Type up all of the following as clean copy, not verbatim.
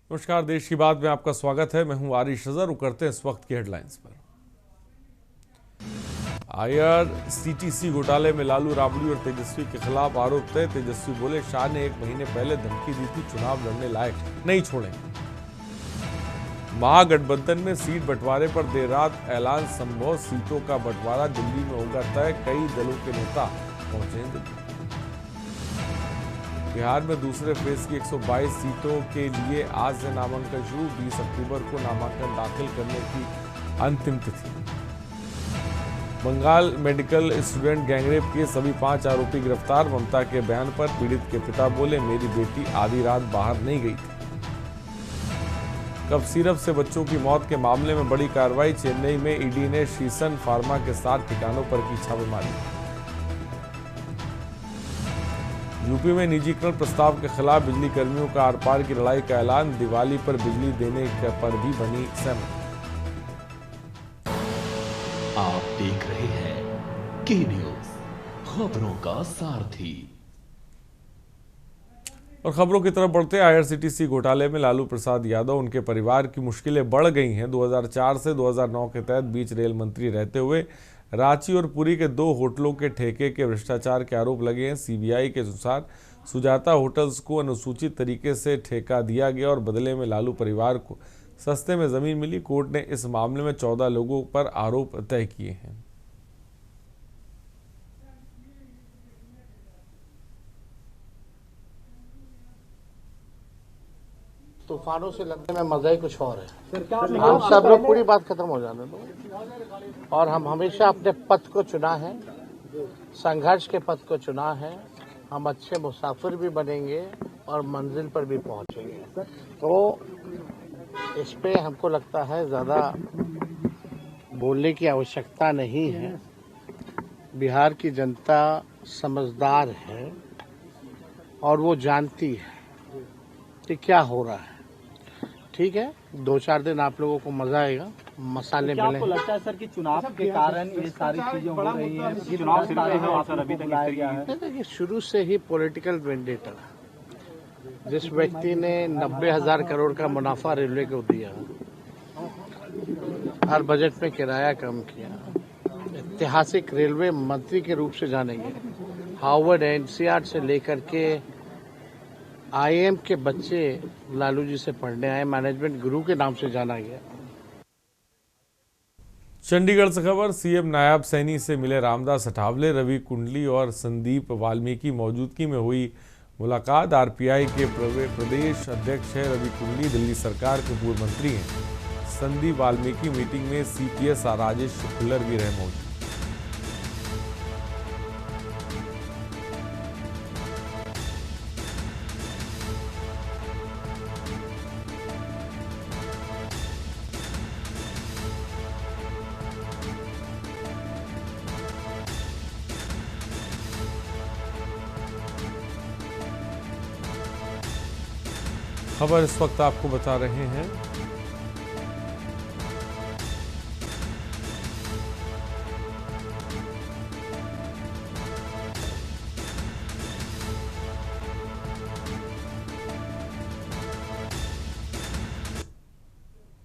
नमस्कार, देश की बात में आपका स्वागत है। मैं हूं आरिश अजहर। करते हैं इस वक्त की हेडलाइंस पर। आईआरसीटीसी घोटाले में लालू राबड़ी और तेजस्वी के खिलाफ आरोप तय। तेजस्वी बोले, शाह ने 1 महीने पहले धमकी दी थी, चुनाव लड़ने लायक नहीं छोड़ेंगे। महागठबंधन में सीट बंटवारे पर देर रात ऐलान। संभव सीटों का बंटवारा दिल्ली में होगा तय। कई दलों के नेता पहुंचे हैं दिल्ली। बिहार में दूसरे फेज की 122 सीटों के लिए आज से नामांकन शुरू। 20 अक्टूबर को नामांकन दाखिल करने की अंतिम तिथि। बंगाल मेडिकल स्टूडेंट गैंगरेप के सभी 5 आरोपी गिरफ्तार। ममता के बयान पर पीड़ित के पिता बोले, मेरी बेटी आधी रात बाहर नहीं गई थी। कफ सिरप से बच्चों की मौत के मामले में बड़ी कार्रवाई। चेन्नई में ईडी ने शीसन फार्मा के 7 ठिकानों पर की छापेमारी। यूपी में निजीकरण प्रस्ताव के खिलाफ बिजली कर्मियों का आर पार की लड़ाई का ऐलान। दिवाली पर बिजली देने पर भी बनी सहमति। आप देख रहे हैं के न्यूज, खबरों का सारथी। और खबरों की तरफ बढ़ते। आईआरसीटीसी घोटाले में लालू प्रसाद यादव, उनके परिवार की मुश्किलें बढ़ गई हैं। 2004 से 2009 के तहत बीच रेल मंत्री रहते हुए रांची और पुरी के 2 होटलों के ठेके के भ्रष्टाचार के आरोप लगे हैं। सीबीआई के अनुसार सुजाता होटल्स को अनुसूचित तरीके से ठेका दिया गया और बदले में लालू परिवार को सस्ते में जमीन मिली। कोर्ट ने इस मामले में 14 लोगों पर आरोप तय किए हैं। तूफानों से लड़ने में मजा ही कुछ और है। हम सब लोग पूरी बात खत्म हो जाने दो। और हम हमेशा अपने पथ को चुना है, संघर्ष के पथ को चुना है। हम अच्छे मुसाफिर भी बनेंगे और मंजिल पर भी पहुंचेंगे। तो इस पे हमको लगता है ज़्यादा बोलने की आवश्यकता नहीं है। बिहार की जनता समझदार है और वो जानती है कि क्या हो रहा है। ठीक है, 2-4 दिन आप लोगों को मजा आएगा, मसाले मिले। आपको लगता है सर कि चुनाव के कारण ये सारी चीजें हो रही हैं? चुनाव से पहले है सर, अभी तक बुलाया गया है। देखिए, शुरू से ही पॉलिटिकल वेंडेटा। जिस व्यक्ति ने 90,000 करोड़ का मुनाफा रेलवे को दिया, हर बजट में किराया कम किया, ऐतिहासिक रेलवे मंत्री के रूप से जाने गए, हार्वर्ड एनसीआर से लेकर के आईएम के बच्चे लालू जी से पढ़ने आए, मैनेजमेंट गुरु के नाम से जाना गया। चंडीगढ़ से खबर। सीएम नायब सैनी से मिले रामदास अठावले। रवि कुंडली और संदीप वाल्मीकि मौजूदगी में हुई मुलाकात। आरपीआई के प्रदेश अध्यक्ष है रवि कुंडली, दिल्ली सरकार के पूर्व मंत्री हैं। संदीप वाल्मीकि मीटिंग में सीपीएस राजेश खुल्लर भी रहे मौजूद। खबर इस वक्त आपको बता रहे हैं।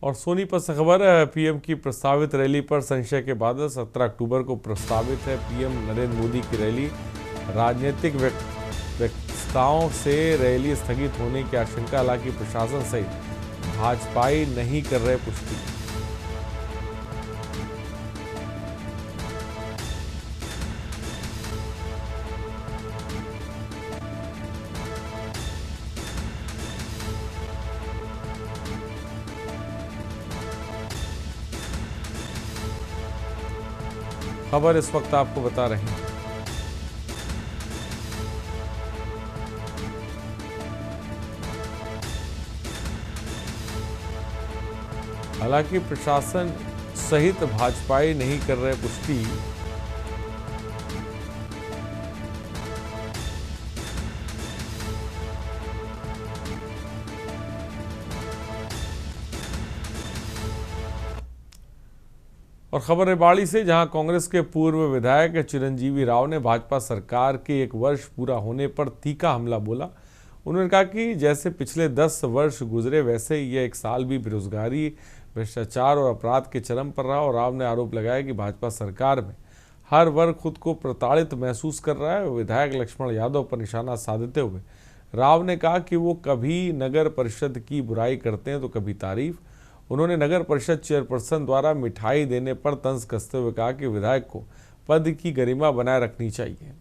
और सोनीपत से खबर है। पीएम की प्रस्तावित रैली पर संशय के बादल। 17 अक्टूबर को प्रस्तावित है पीएम नरेंद्र मोदी की रैली। राजनीतिक व्यस्तताओं से रैली स्थगित होने की आशंका। हालांकि प्रशासन सहित भाजपाई नहीं कर रहे पुष्टि। खबर इस वक्त आपको बता रहे हैं। हालांकि प्रशासन सहित भाजपाई नहीं कर रहे पुष्टि। और खबर रेवाड़ी से, जहां कांग्रेस के पूर्व विधायक चिरंजीवी राव ने भाजपा सरकार के 1 वर्ष पूरा होने पर तीखा हमला बोला। उन्होंने कहा कि जैसे पिछले 10 वर्ष गुजरे वैसे ही यह 1 साल भी बेरोजगारी, भ्रष्टाचार और अपराध के चरम पर रहा। और राव ने आरोप लगाया कि भाजपा सरकार में हर वर्ग खुद को प्रताड़ित महसूस कर रहा है। विधायक लक्ष्मण यादव पर निशाना साधते हुए राव ने कहा कि वो कभी नगर परिषद की बुराई करते हैं तो कभी तारीफ। उन्होंने नगर परिषद चेयरपर्सन द्वारा मिठाई देने पर तंज कसते हुए कहा कि विधायक को पद की गरिमा बनाए रखनी चाहिए।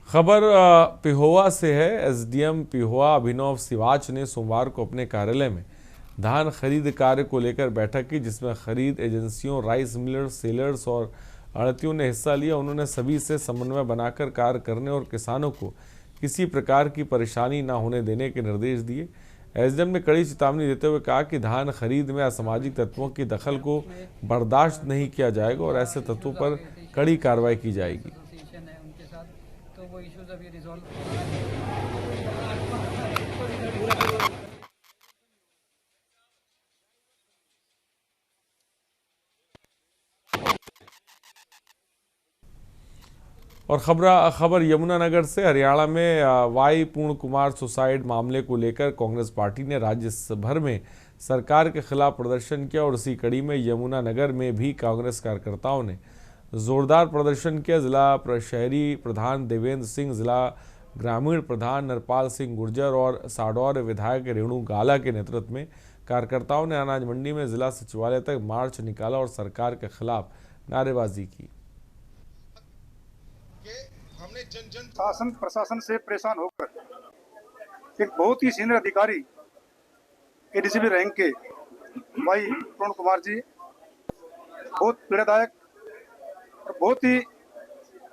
खबर पिहोवा से है। एसडीएम पिहोवा अभिनव सिवाच ने सोमवार को अपने कार्यालय में धान खरीद कार्य को लेकर बैठक की, जिसमें खरीद एजेंसियों, राइस मिलर्स, सेलर्स और आड़तियों ने हिस्सा लिया। उन्होंने सभी से समन्वय बनाकर कार्य करने और किसानों को किसी प्रकार की परेशानी न होने देने के निर्देश दिए। एसडीएम ने कड़ी चेतावनी देते हुए कहा कि धान खरीद में असामाजिक तत्वों की दखल को बर्दाश्त नहीं किया जाएगा और ऐसे तत्वों पर कड़ी कार्रवाई की जाएगी। तो वो इश्यूज अभी रिजॉल्व और खबर यमुनानगर से। हरियाणा में वाई पूर्ण कुमार सुसाइड मामले को लेकर कांग्रेस पार्टी ने राज्य भर में सरकार के खिलाफ प्रदर्शन किया और इसी कड़ी में यमुनानगर में भी कांग्रेस कार्यकर्ताओं ने जोरदार प्रदर्शन किया। जिला शहरी प्रधान देवेंद्र सिंह, जिला ग्रामीण प्रधान नरपाल सिंह गुर्जर और साडौर विधायक रेणु गाला के नेतृत्व में कार्यकर्ताओं ने अनाज मंडी में जिला सचिवालय तक मार्च निकाला और सरकार के खिलाफ नारेबाजी की। शासन प्रशासन से परेशान होकर एक बहुत ही सीनियर अधिकारी एडीसीपी रैंक के भाई पूर्ण कुमार जी बहुत पीड़ादायक और बहुत ही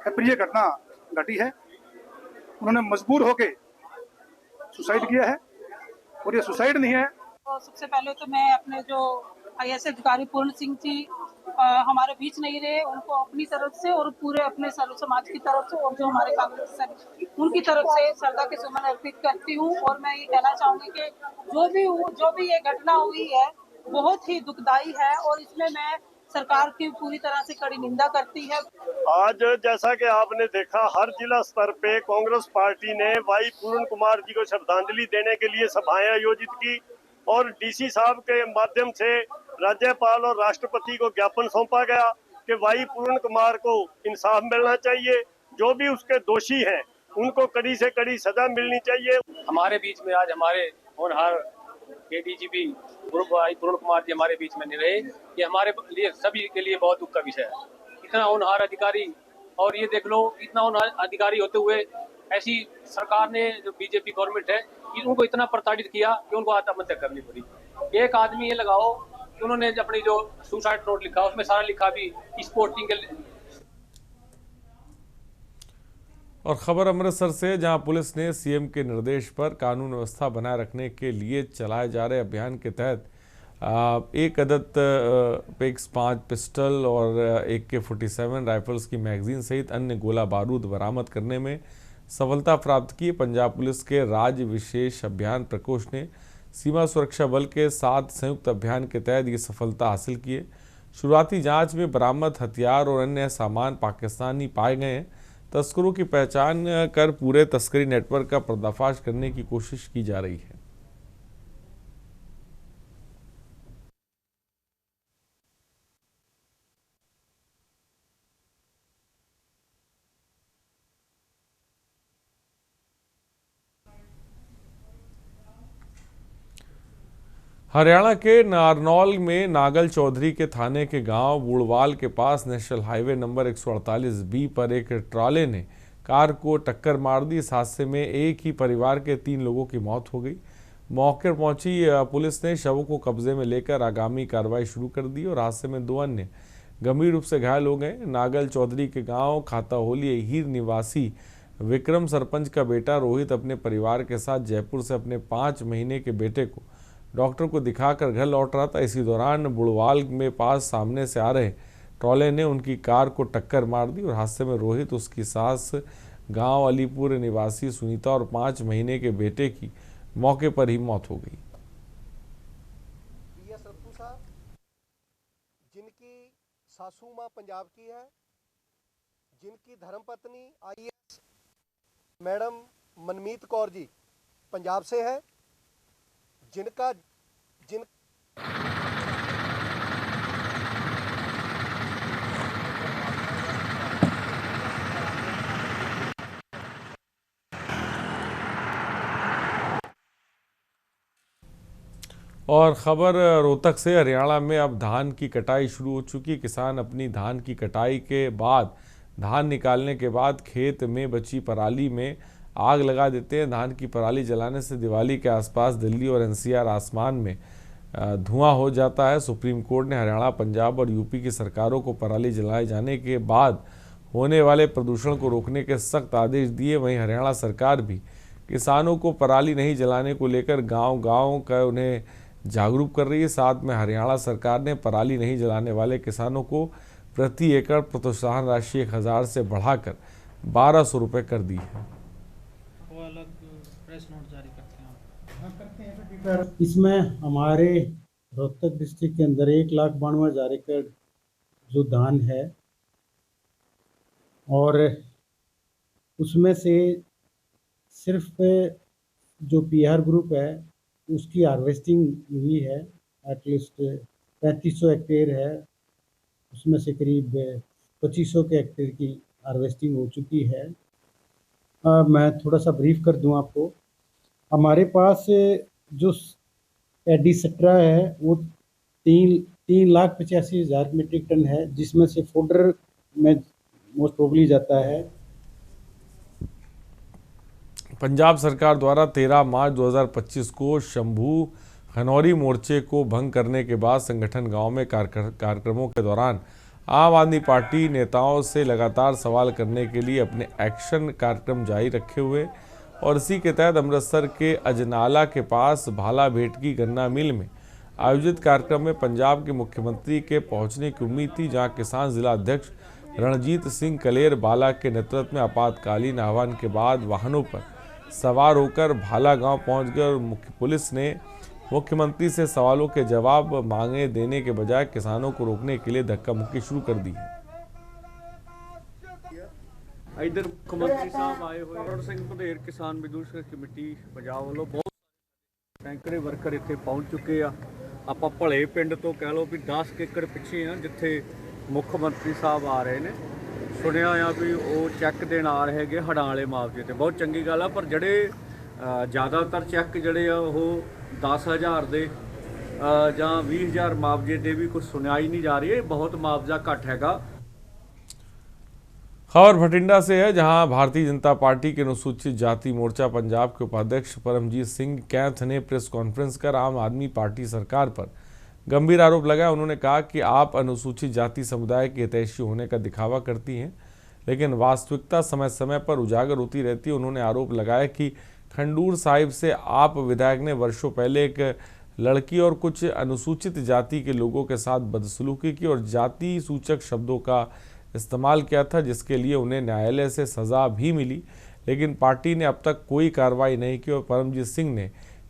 अप्रिय घटना घटी है। उन्होंने मजबूर होकर सुसाइड किया है और ये सुसाइड नहीं है। तो सबसे पहले तो मैं अपने जो आईएएस अधिकारी पूर्ण सिंह जी हमारे बीच नहीं रहे, उनको अपनी तरफ से और पूरे अपने सर्व समाज की तरफ से और जो हमारे कांग्रेस उनकी तरफ से श्रद्धा के सुमन अर्पित करती हूँ। और मैं ये कहना चाहूंगी कि जो भी ये घटना हुई है बहुत ही दुखदायी है और इसमें मैं सरकार की पूरी तरह से कड़ी निंदा करती है। आज जैसा कि आपने देखा, हर जिला स्तर पे कांग्रेस पार्टी ने भाई पूर्ण कुमार जी को श्रद्धांजलि देने के लिए सभाएं आयोजित की और डीसी साहब के माध्यम से राज्यपाल और राष्ट्रपति को ज्ञापन सौंपा गया कि भाई पूर्ण कुमार को इंसाफ मिलना चाहिए। जो भी उसके दोषी हैं उनको कड़ी से कड़ी सजा मिलनी चाहिए। हमारे बीच में आज हमारे होनहार एडीजीपी पूर्ण कुमार जी हमारे बीच में नहीं रहे, ये हमारे लिए सभी के लिए बहुत दुख का विषय है। इतना होनहार अधिकारी, और ये देख लो इतना होनहार अधिकारी होते हुए ऐसी सरकार ने जो बीजेपी गवर्नमेंट है उनको इतना प्रताड़ित किया कि उनको आत्महत्या करनी पड़ी। एक आदमी ये लगाओ कि उन्होंने अपनी जो सुसाइड नोट लिखा उसमें सारा लिखा भी स्पोर्टिंग के। और खबर अमृतसर से, जहां पुलिस ने सीएम के निर्देश पर कानून व्यवस्था बनाए रखने के लिए चलाए जा रहे अभियान के तहत एक अदद पेक्स 5 पिस्टल और AK-47 राइफल्स की मैगजीन सहित अन्य गोला बारूद बरामद करने में सफलता प्राप्त की। पंजाब पुलिस के राज्य विशेष अभियान प्रकोष्ठ ने सीमा सुरक्षा बल के 7 संयुक्त अभियान के तहत ये सफलता हासिल की है। शुरुआती जांच में बरामद हथियार और अन्य सामान पाकिस्तानी पाए गए हैं। तस्करों की पहचान कर पूरे तस्करी नेटवर्क का पर्दाफाश करने की कोशिश की जा रही है। हरियाणा के नारनौल में नागल चौधरी के थाने के गांव बूढ़वाल के पास नेशनल हाईवे नंबर 148B पर एक ट्राले ने कार को टक्कर मार दी। इस हादसे में एक ही परिवार के 3 लोगों की मौत हो गई। मौके पर पहुंची पुलिस ने शवों को कब्जे में लेकर आगामी कार्रवाई शुरू कर दी और हादसे में 2 अन्य गंभीर रूप से घायल हो गए। नागल चौधरी के गाँव खाताहोली हीर निवासी विक्रम सरपंच का बेटा रोहित अपने परिवार के साथ जयपुर से अपने 5 महीने के बेटे को डॉक्टर को दिखाकर घर लौट रहा था। इसी दौरान बुढ़वाल में पास सामने से आ रहे ट्रॉले ने उनकी कार को टक्कर मार दी और हादसे में रोहित, उसकी सास, गांव अलीपुर निवासी सुनीता और 5 महीने के बेटे की मौके पर ही मौत हो गई। सासू माँ पंजाब की है, जिनकी धर्मपत्नी IAS मैडम मनमीत कौर जी पंजाब से है, जिनका और खबर रोहतक से, हरियाणा में अब धान की कटाई शुरू हो चुकी। किसान अपनी धान की कटाई के बाद धान निकालने के बाद खेत में बची पराली में आग लगा देते हैं। धान की पराली जलाने से दिवाली के आसपास दिल्ली और NCR आसमान में धुआं हो जाता है। सुप्रीम कोर्ट ने हरियाणा, पंजाब और यूपी की सरकारों को पराली जलाए जाने के बाद होने वाले प्रदूषण को रोकने के सख्त आदेश दिए। वहीं हरियाणा सरकार भी किसानों को पराली नहीं जलाने को लेकर गांव-गांव का उन्हें जागरूक कर रही है। साथ में हरियाणा सरकार ने पराली नहीं जलाने वाले किसानों को प्रति एकड़ प्रोत्साहन राशि 1000 से बढ़ाकर 1200 रुपये कर दी है। वो अलग प्रेस नोट जारी करते हैं। इसमें हमारे रोहतक डिस्ट्रिक्ट के अंदर 1,92,000 एकड़ जो धान है और उसमें से सिर्फ जो PR ग्रुप है उसकी हार्वेस्टिंग हुई है, एटलीस्ट 3500 हेक्टेयर है, उसमें से करीब 2500 के हेक्टेयर की हार्वेस्टिंग हो चुकी है। मैं थोड़ा सा ब्रीफ कर दूं आपको। हमारे पास जो एडी सट्रा है वो 3,85,000 मीट्रिक टन है, जिसमें से फोडर में मोस्ट प्रोबेबली जाता है। पंजाब सरकार द्वारा 13 मार्च 2025 को शंभू खनौरी मोर्चे को भंग करने के बाद संगठन गांव में कार्यक्रमों के दौरान आम आदमी पार्टी नेताओं से लगातार सवाल करने के लिए अपने एक्शन कार्यक्रम जारी रखे हुए और इसी के तहत अमृतसर के अजनाला के पास भाला भेटकी गन्ना मिल में आयोजित कार्यक्रम में पंजाब के मुख्यमंत्री के पहुंचने की उम्मीद थी, जहां किसान जिला अध्यक्ष रणजीत सिंह कलेर बाला के नेतृत्व में आपातकालीन आह्वान के बाद वाहनों पर सवार होकर भाला गांव पहुंच गए और पुलिस ने मुख्यमंत्री से सवालों के जवाब मांगे देने के बजाय किसानों को रोकने के लिए धक्का मुक्की शुरू कर दी है। इधर मुख्यमंत्री साहब आए हुए करण सिंह बधेर किसान मजदूर कमेटी पंजाब वालों बहुत टैंकरे वर्कर इत्थे पहुंच चुके आ। ਆਪਾਂ ਭਲੇ ਪਿੰਡ ਤੋਂ ਕਹਿ ਲਓ ਵੀ 10 ਏਕੜ ਪਿੱਛੇ ਆ ਜਿੱਥੇ ਮੁੱਖ ਮੰਤਰੀ ਸਾਹਿਬ ਆ ਰਹੇ ਨੇ। ਸੁਣਿਆ ਆ ਵੀ ਉਹ ਚੈੱਕ ਦੇਣ ਆ ਰਹੇ ਹੈਗੇ ਹੜਾਂ ਵਾਲੇ ਮੁਆਵਜ਼ੇ ਤੇ, ਬਹੁਤ ਚੰਗੀ ਗੱਲ ਆ। ਪਰ ਜਿਹੜੇ ਜ਼ਿਆਦਾਤਰ ਚੈੱਕ ਜਿਹੜੇ ਆ ਉਹ 10,000 ਦੇ ਜਾਂ 20,000 ਮੁਆਵਜ਼ੇ ਦੇ ਵੀ ਕੁਝ ਸੁਣਿਆ ਹੀ ਨਹੀਂ ਜਾ ਰਹੀ। ਇਹ ਬਹੁਤ ਮੁਆਵਜ਼ਾ ਘੱਟ ਹੈਗਾ। खबर भटिंडा से है, जहां भारतीय जनता पार्टी के अनुसूचित जाति मोर्चा पंजाब के उपाध्यक्ष परमजीत सिंह कैंथ ने प्रेस कॉन्फ्रेंस कर आम आदमी पार्टी सरकार पर गंभीर आरोप लगाया। उन्होंने कहा कि आप अनुसूचित जाति समुदाय के हितैषी होने का दिखावा करती हैं, लेकिन वास्तविकता समय समय पर उजागर होती रहती है। उन्होंने आरोप लगाया कि खंडूर साहिब से आप विधायक ने वर्षों पहले एक लड़की और कुछ अनुसूचित जाति के लोगों के साथ बदसलूकी की और जाति सूचक शब्दों का इस्तेमाल किया था, जिसके लिए उन्हें न्यायालय से सज़ा भी मिली, लेकिन पार्टी ने अब तक कोई कार्रवाई नहीं की। और परमजीत सिंह ने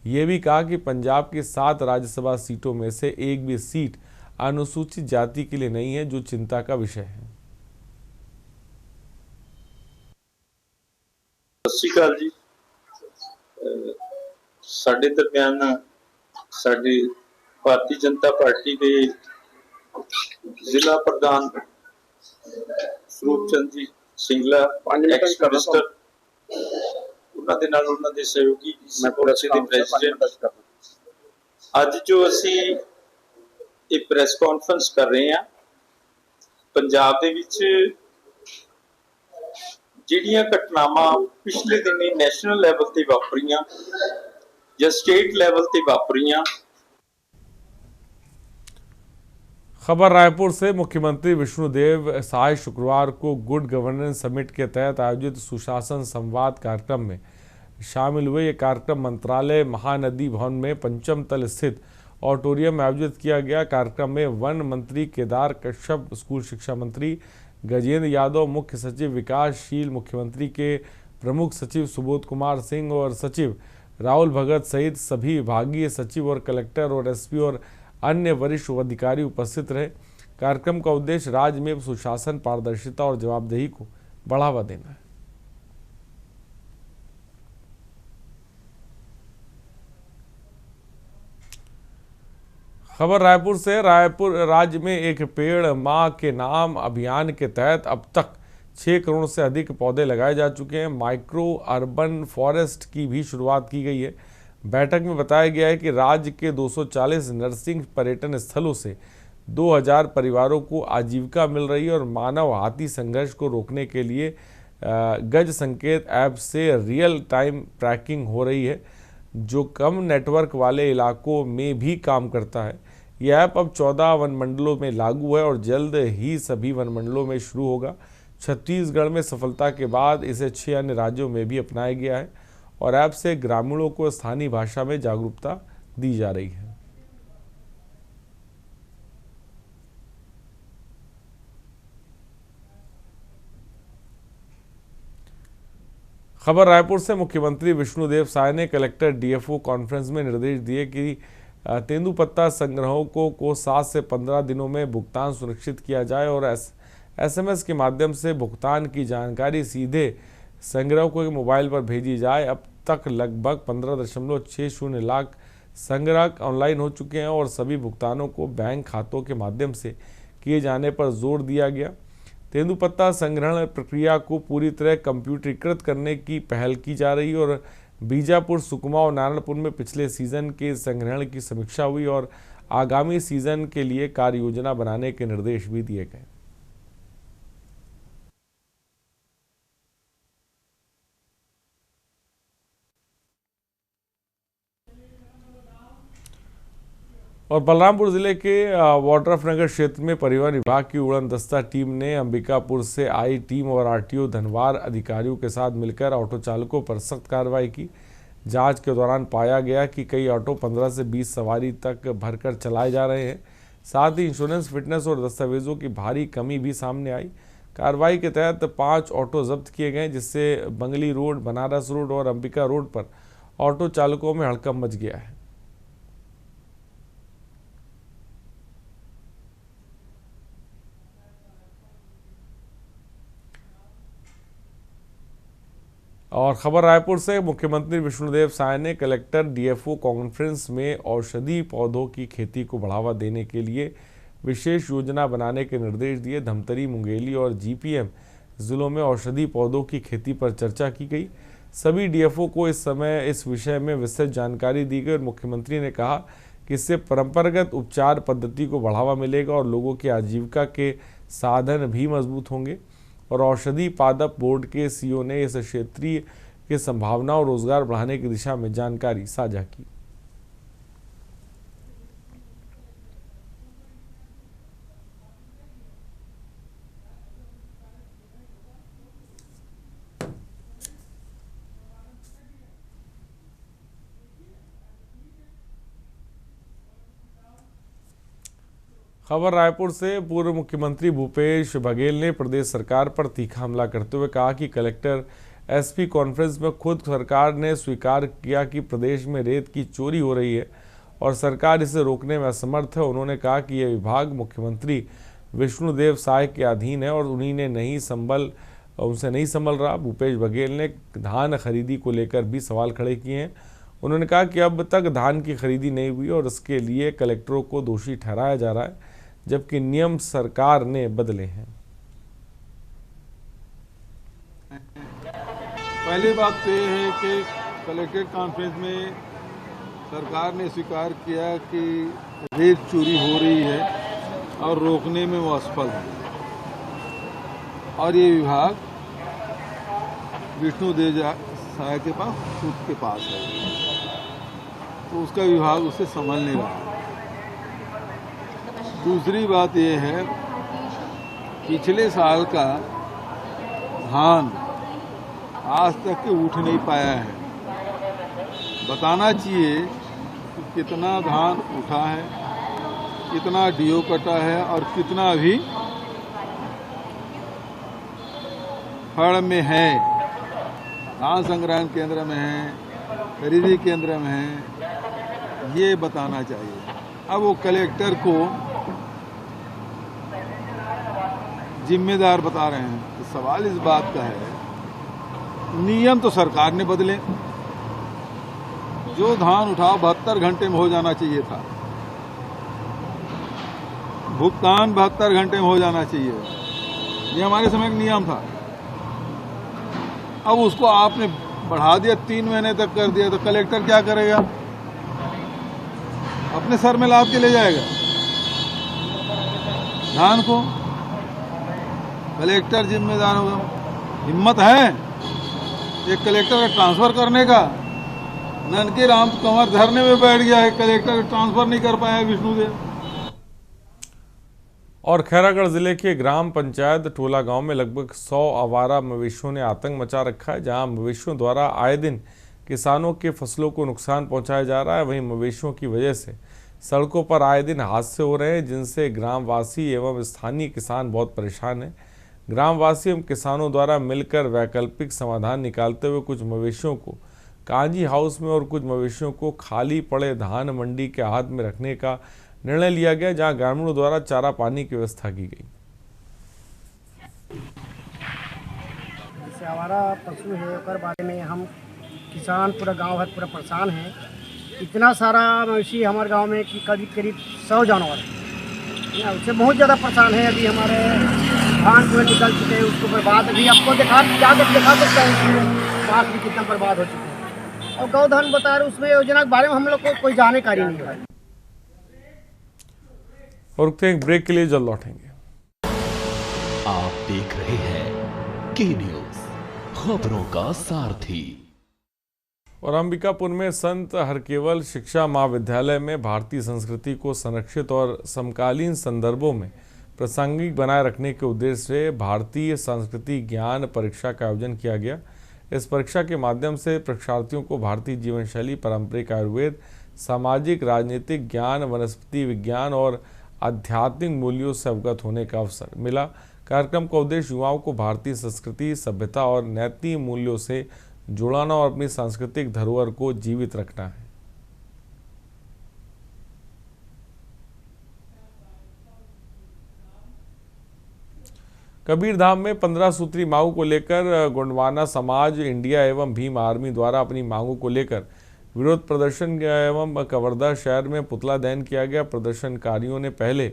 यह भी कहा कि पंजाब की 7 राज्यसभा सीटों में से एक भी सीट अनुसूचित जाति के लिए नहीं है, जो चिंता का विषय है। सत श्री अकाल जी। साडे दरम्यान साडी भारतीय जनता पार्टी के जिला प्रधान स्वरूप चंद जी सिंगला एक्स कमिश्नर उन्हां दे नाल उन्हां दे सहयोगी मोर्चे दे प्रेसिडेंट अज जो असी ये प्रेस कॉन्फ्रेंस कर रहे हैं पंजाब दे विच जिहड़ियां घटनावां पिछले दिनी नैशनल लैवल ते वापरियां या स्टेट लैवल ते वापरियां। खबर रायपुर से, मुख्यमंत्री विष्णुदेव साय शुक्रवार को गुड गवर्नेंस समिट के तहत आयोजित सुशासन संवाद कार्यक्रम में शामिल हुए। ये कार्यक्रम मंत्रालय महानदी भवन में पंचम तल स्थित ऑडिटोरियम में आयोजित किया गया। कार्यक्रम में वन मंत्री केदार कश्यप, स्कूल शिक्षा मंत्री गजेंद्र यादव, मुख्य सचिव विकासशील, मुख्यमंत्री के प्रमुख सचिव सुबोध कुमार सिंह और सचिव राहुल भगत सहित सभी विभागीय सचिव और कलेक्टर और SP और अन्य वरिष्ठ अधिकारी उपस्थित रहे। कार्यक्रम का उद्देश्य राज्य में सुशासन, पारदर्शिता और जवाबदेही को बढ़ावा देना है। खबर रायपुर से। रायपुर राज्य में एक पेड़ मां के नाम अभियान के तहत अब तक 6 करोड़ से अधिक पौधे लगाए जा चुके हैं। माइक्रो अर्बन फॉरेस्ट की भी शुरुआत की गई है। बैठक में बताया गया है कि राज्य के 240 नर्सिंग पर्यटन स्थलों से 2000 परिवारों को आजीविका मिल रही है और मानव हाथी संघर्ष को रोकने के लिए गज संकेत ऐप से रियल टाइम ट्रैकिंग हो रही है, जो कम नेटवर्क वाले इलाकों में भी काम करता है। यह ऐप अब 14 वनमंडलों में लागू है और जल्द ही सभी वनमंडलों में शुरू होगा। छत्तीसगढ़ में सफलता के बाद इसे 6 अन्य राज्यों में भी अपनाया गया है और ऐप से ग्रामीणों को स्थानीय भाषा में जागरूकता दी जा रही है। खबर रायपुर से। मुख्यमंत्री विष्णुदेव साय ने कलेक्टर डीएफओ कॉन्फ्रेंस में निर्देश दिए कि तेंदुपत्ता संग्राहकों को 7 से 15 दिनों में भुगतान सुनिश्चित किया जाए और एसएमएस के माध्यम से भुगतान की जानकारी सीधे संग्राहकों के मोबाइल पर भेजी जाए। अब तक लगभग 15.60 लाख संग्राहक ऑनलाइन हो चुके हैं और सभी भुगतानों को बैंक खातों के माध्यम से किए जाने पर जोर दिया गया। तेंदुपत्ता संग्रहण प्रक्रिया को पूरी तरह कंप्यूटरीकृत करने की पहल की जा रही है और बीजापुर, सुकमा और नारायणपुर में पिछले सीजन के संग्रहण की समीक्षा हुई और आगामी सीजन के लिए कार्य योजना बनाने के निर्देश भी दिए गए। और बलरामपुर जिले के वाड्रफनगर क्षेत्र में परिवहन विभाग की उड़न दस्ता टीम ने अंबिकापुर से आई टीम और आरटीओ धनवार अधिकारियों के साथ मिलकर ऑटो चालकों पर सख्त कार्रवाई की। जांच के दौरान पाया गया कि कई ऑटो 15 से 20 सवारी तक भरकर चलाए जा रहे हैं। साथ ही इंश्योरेंस, फिटनेस और दस्तावेजों की भारी कमी भी सामने आई। कार्रवाई के तहत 5 ऑटो जब्त किए गए, जिससे बंगली रोड, बनारस रोड और अंबिका रोड पर ऑटो चालकों में हड़कंप मच गया है। और खबर रायपुर से। मुख्यमंत्री विष्णुदेव साय ने कलेक्टर डीएफओ कॉन्फ्रेंस में औषधि पौधों की खेती को बढ़ावा देने के लिए विशेष योजना बनाने के निर्देश दिए। धमतरी, मुंगेली और जीपीएम जिलों में औषधि पौधों की खेती पर चर्चा की गई। सभी डीएफओ को इस समय इस विषय में विस्तृत जानकारी दी गई और मुख्यमंत्री ने कहा कि इससे परंपरागत उपचार पद्धति को बढ़ावा मिलेगा और लोगों की आजीविका के साधन भी मजबूत होंगे। और औषधि पादप बोर्ड के सीईओ ने इस क्षेत्रीय की संभावना और रोजगार बढ़ाने की दिशा में जानकारी साझा की। खबर रायपुर से। पूर्व मुख्यमंत्री भूपेश बघेल ने प्रदेश सरकार पर तीखा हमला करते हुए कहा कि कलेक्टर एसपी कॉन्फ्रेंस में खुद सरकार ने स्वीकार किया कि प्रदेश में रेत की चोरी हो रही है और सरकार इसे रोकने में असमर्थ है। उन्होंने कहा कि यह विभाग मुख्यमंत्री विष्णुदेव साय के अधीन है और उन्हीं ने उनसे नहीं संभल रहा। भूपेश बघेल ने धान खरीदी को लेकर भी सवाल खड़े किए हैं। उन्होंने कहा कि अब तक धान की खरीदी नहीं हुई और इसके लिए कलेक्टरों को दोषी ठहराया जा रहा है, जबकि नियम सरकार ने बदले हैं। पहली बात तो ये है कि कलेक्ट्रेट कॉन्फ्रेंस में सरकार ने स्वीकार किया कि रेत चोरी हो रही है और रोकने में वो असफल है और ये विभाग विष्णुदेव साय के पास खुद के पास है, तो उसका विभाग उसे संभाल नहीं रहा। दूसरी बात यह है, पिछले साल का धान आज तक के उठ नहीं पाया है। बताना चाहिए कि कितना धान उठा है, कितना डीओ कटा है और कितना अभी फड़ में है, धान संग्रहण केंद्र में है, खरीदी केंद्र में है, ये बताना चाहिए। अब वो कलेक्टर को जिम्मेदार बता रहे हैं। तो सवाल इस बात का है, नियम तो सरकार ने बदले। जो धान उठाव 72 घंटे में हो जाना चाहिए था, भुगतान 72 घंटे में हो जाना चाहिए, ये हमारे समय का नियम था। अब उसको आपने बढ़ा दिया, 3 महीने तक कर दिया, तो कलेक्टर क्या करेगा? अपने सर में लाद के ले जाएगा धान को। कलेक्टर जिम्मेदार होगा। हिम्मत है एक कलेक्टर का ट्रांसफर करने का? ननकी राम कंवर धरने में बैठ गया है, कलेक्टर ट्रांसफर नहीं कर पाया विष्णुदेव। और खैरागढ़ जिले के ग्राम पंचायत टोला गांव में लगभग 100 आवारा मवेशियों ने आतंक मचा रखा है, जहां मवेशियों द्वारा आए दिन किसानों के फसलों को नुकसान पहुंचाया जा रहा है। वहीं मवेशियों की वजह से सड़कों पर आए दिन हादसे हो रहे हैं, जिनसे ग्रामवासी एवं स्थानीय किसान बहुत परेशान हैं। ग्रामवासी एवं किसानों द्वारा मिलकर वैकल्पिक समाधान निकालते हुए कुछ मवेशियों को कांजी हाउस में और कुछ मवेशियों को खाली पड़े धान मंडी के हाथ में रखने का निर्णय लिया गया, जहां ग्रामीणों द्वारा चारा पानी की व्यवस्था की गई। जैसे हमारा पशु है, उसके बारे में हम किसान पूरा गांव भर पूरा परेशान है। इतना सारा मवेशी हमारे गांव में कि करीब करीब 100 जानवर है, उससे बहुत ज़्यादा परेशान है। अभी हमारे धान पूरे निकल चुके हैं, उसको बर्बाद अभी आपको दिखा सकता है बात भी कितना बर्बाद हो चुके हैं। और गौधन बता रहे उसमें योजना के बारे में हम लोग को कोई जानकारी नहीं है। और रुकते हैं ब्रेक के लिए, जल्द लौटेंगे। आप देख रहे हैं के न्यूज़, खबरों का सारथी। और अंबिकापुर में संत हरकेवल शिक्षा महाविद्यालय में भारतीय संस्कृति को संरक्षित और समकालीन संदर्भों में प्रासंगिक बनाए रखने के उद्देश्य से भारतीय संस्कृति ज्ञान परीक्षा का आयोजन किया गया। इस परीक्षा के माध्यम से परीक्षार्थियों को भारतीय जीवन शैली, पारंपरिक आयुर्वेद, सामाजिक राजनीतिक ज्ञान, वनस्पति विज्ञान और आध्यात्मिक मूल्यों से अवगत होने का अवसर मिला। कार्यक्रम का उद्देश्य युवाओं को भारतीय संस्कृति, सभ्यता और नैतिक मूल्यों से जुड़ाना और अपनी सांस्कृतिक धरोहर को जीवित रखना है। कबीरधाम में 15 सूत्री मांगों को लेकर गोंडवाना समाज, इंडिया एवं भीम आर्मी द्वारा अपनी मांगों को लेकर विरोध प्रदर्शन एवं कवर्धा शहर में पुतला दहन किया गया। प्रदर्शनकारियों ने पहले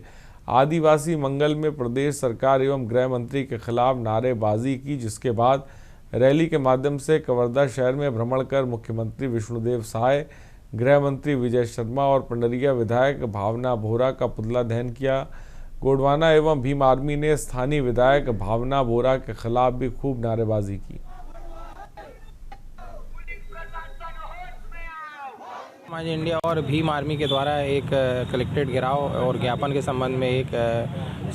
आदिवासी मंगल में प्रदेश सरकार एवं गृह मंत्री के खिलाफ नारेबाजी की, जिसके बाद रैली के माध्यम से कवर्धा शहर में भ्रमण कर मुख्यमंत्री विष्णुदेव साय, गृह मंत्री विजय शर्मा और पंडरिया विधायक भावना बोहरा का पुतला दहन किया। गोंडवाना एवं भीम आर्मी ने स्थानीय विधायक भावना बोहरा के खिलाफ भी खूब नारेबाजी की। समाज इंडिया और भीम आर्मी के द्वारा एक कलेक्ट्रेट घेराव और ज्ञापन के संबंध में एक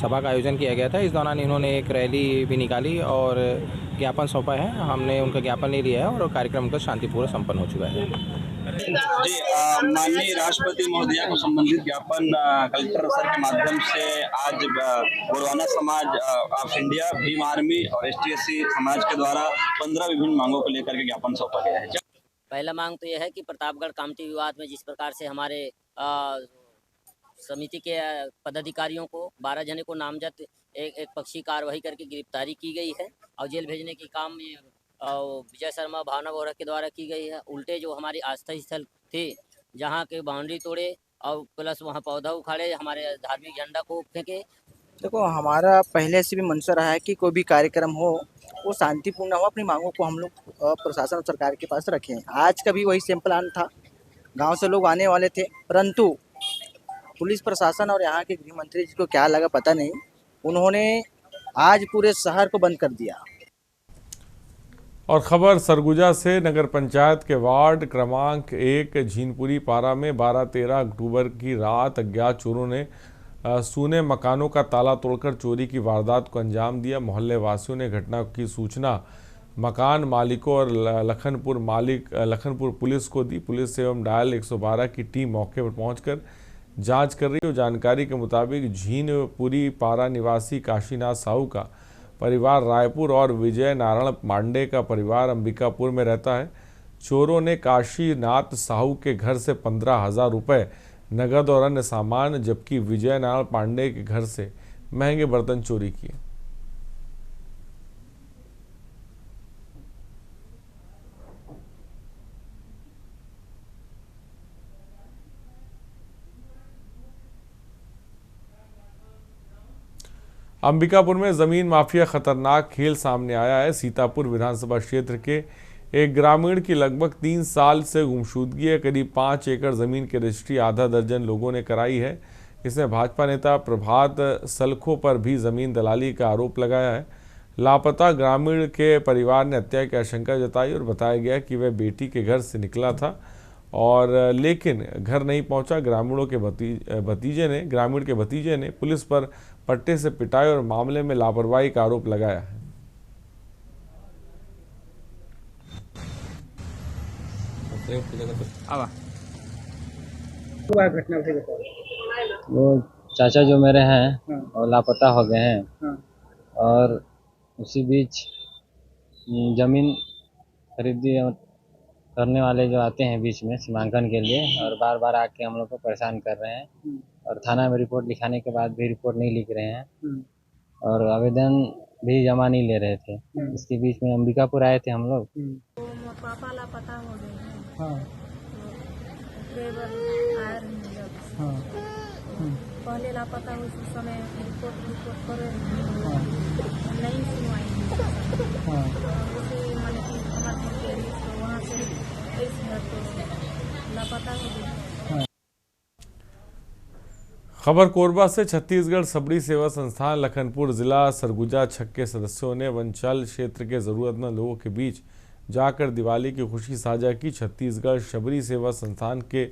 सभा का आयोजन किया गया था। इस दौरान इन्होंने एक रैली भी निकाली और ज्ञापन सौंपा है। हमने उनका ज्ञापन ले लिया है और कार्यक्रम का शांतिपूर्वक संपन्न हो चुका है। जी, माननीय राष्ट्रपति महोदया को संबंधित ज्ञापन कलेक्टर सर के माध्यम से आज गोंडवाना समाज ऑफ इंडिया, भीम आर्मी और ST/SC समाज के द्वारा 15 विभिन्न मांगों को लेकर के ज्ञापन सौंपा गया है। पहला मांग तो यह है कि प्रतापगढ़ कामठी विवाद में जिस प्रकार से हमारे समिति के पदाधिकारियों को 12 जने को नामजद एक पक्षी कार्रवाई करके गिरफ्तारी की गई है और जेल भेजने की काम में विजय शर्मा, भावना बोहरा के द्वारा की गई है। उल्टे जो हमारी आस्था स्थल थे, जहां के बाउंड्री तोड़े और प्लस वहां पौधा उखाड़े, हमारे धार्मिक झंडा को फेंके। देखो, हमारा पहले से भी मंशा रहा है कि कोई भी कार्यक्रम हो वो शांतिपूर्ण हो। अपनी मांगों को हम लोग प्रशासन और सरकार के पास रखें। आज का भी वही सेम प्लान था। गांव से लोग आने वाले थे, परंतु पुलिस प्रशासन और यहाँ के गृह मंत्री जी को क्या लगा पता नहीं, उन्होंने आज पूरे शहर को बंद कर दिया। और खबर सरगुजा से, नगर पंचायत के वार्ड क्रमांक 1 झीनपुरी पारा में 12-13 अक्टूबर की रात अज्ञात चोरों ने सूने मकानों का ताला तोड़कर चोरी की वारदात को अंजाम दिया। मोहल्ले वासियों ने घटना की सूचना मकान मालिकों और लखनपुर पुलिस को दी। पुलिस एवं डायल 112 की टीम मौके पर पहुंचकर जांच कर रही है। जानकारी के मुताबिक झीनपुरी पारा निवासी काशीनाथ साहू का परिवार रायपुर और विजय नारायण पांडे का परिवार अंबिकापुर में रहता है। चोरों ने काशीनाथ साहू के घर से 15,000 रुपये नगद और अन्य सामान, जबकि विजय नारायण पांडे के घर से महंगे बर्तन चोरी किए। अंबिकापुर में जमीन माफिया खतरनाक खेल सामने आया है। सीतापुर विधानसभा क्षेत्र के एक ग्रामीण की लगभग 3 साल से गुमशुदगी है। करीब 5 एकड़ जमीन की रजिस्ट्री आधा दर्जन लोगों ने कराई है। इसमें भाजपा नेता प्रभात सलखों पर भी जमीन दलाली का आरोप लगाया है। लापता ग्रामीण के परिवार ने हत्या की आशंका जताई और बताया गया कि वह बेटी के घर से निकला था और लेकिन घर नहीं पहुंचा। ग्रामीण के भतीजे ने पुलिस पर पट्टे से पिटाई और मामले में लापरवाही का आरोप लगाया है। वो चाचा जो मेरे हैं और लापता हो गए हैं और उसी बीच जमीन खरीदी करने वाले जो आते हैं बीच में सीमांकन के लिए और बार बार आके हम लोग को परेशान कर रहे हैं और थाना में रिपोर्ट लिखाने के बाद भी रिपोर्ट नहीं लिख रहे हैं और आवेदन भी जमा नहीं ले रहे थे। इसके बीच में अंबिकापुर आए थे हम लोग। पापा लापता हो गए हैं। पहले लापता हुए उस समय रिपोर्ट करे नहीं सुनवाई वहाँ से लापता हो गए। खबर कोरबा से। छत्तीसगढ़ सबड़ी सेवा संस्थान लखनपुर जिला सरगुजा छक के सदस्यों ने वंचल क्षेत्र के जरूरतमंद लोगों के बीच जाकर दिवाली की खुशी साझा की। छत्तीसगढ़ शबरी सेवा संस्थान के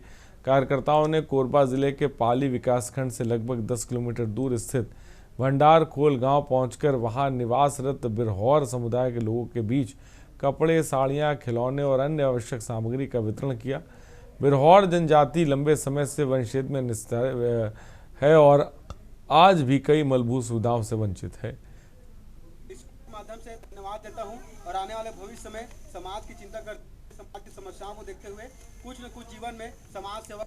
कार्यकर्ताओं ने कोरबा जिले के पाली विकासखंड से लगभग 10 किलोमीटर दूर स्थित भंडार खोल गांव पहुंचकर वहां निवासरत बिरहौर समुदाय के लोगों के बीच कपड़े, साड़ियां, खिलौने और अन्य आवश्यक सामग्री का वितरण किया। बिरहौर जनजाति लंबे समय से वन क्षेत्र में निस्तार है और आज भी कई मूलभूत सुविधाओं से वंचित है। इस माध्यम से धन्यवाद देता हूं और आने वाले भविष्य में समाज की चिंता करते, समाज की समस्याओं को देखते हुए कुछ न कुछ जीवन में समाज सेवा।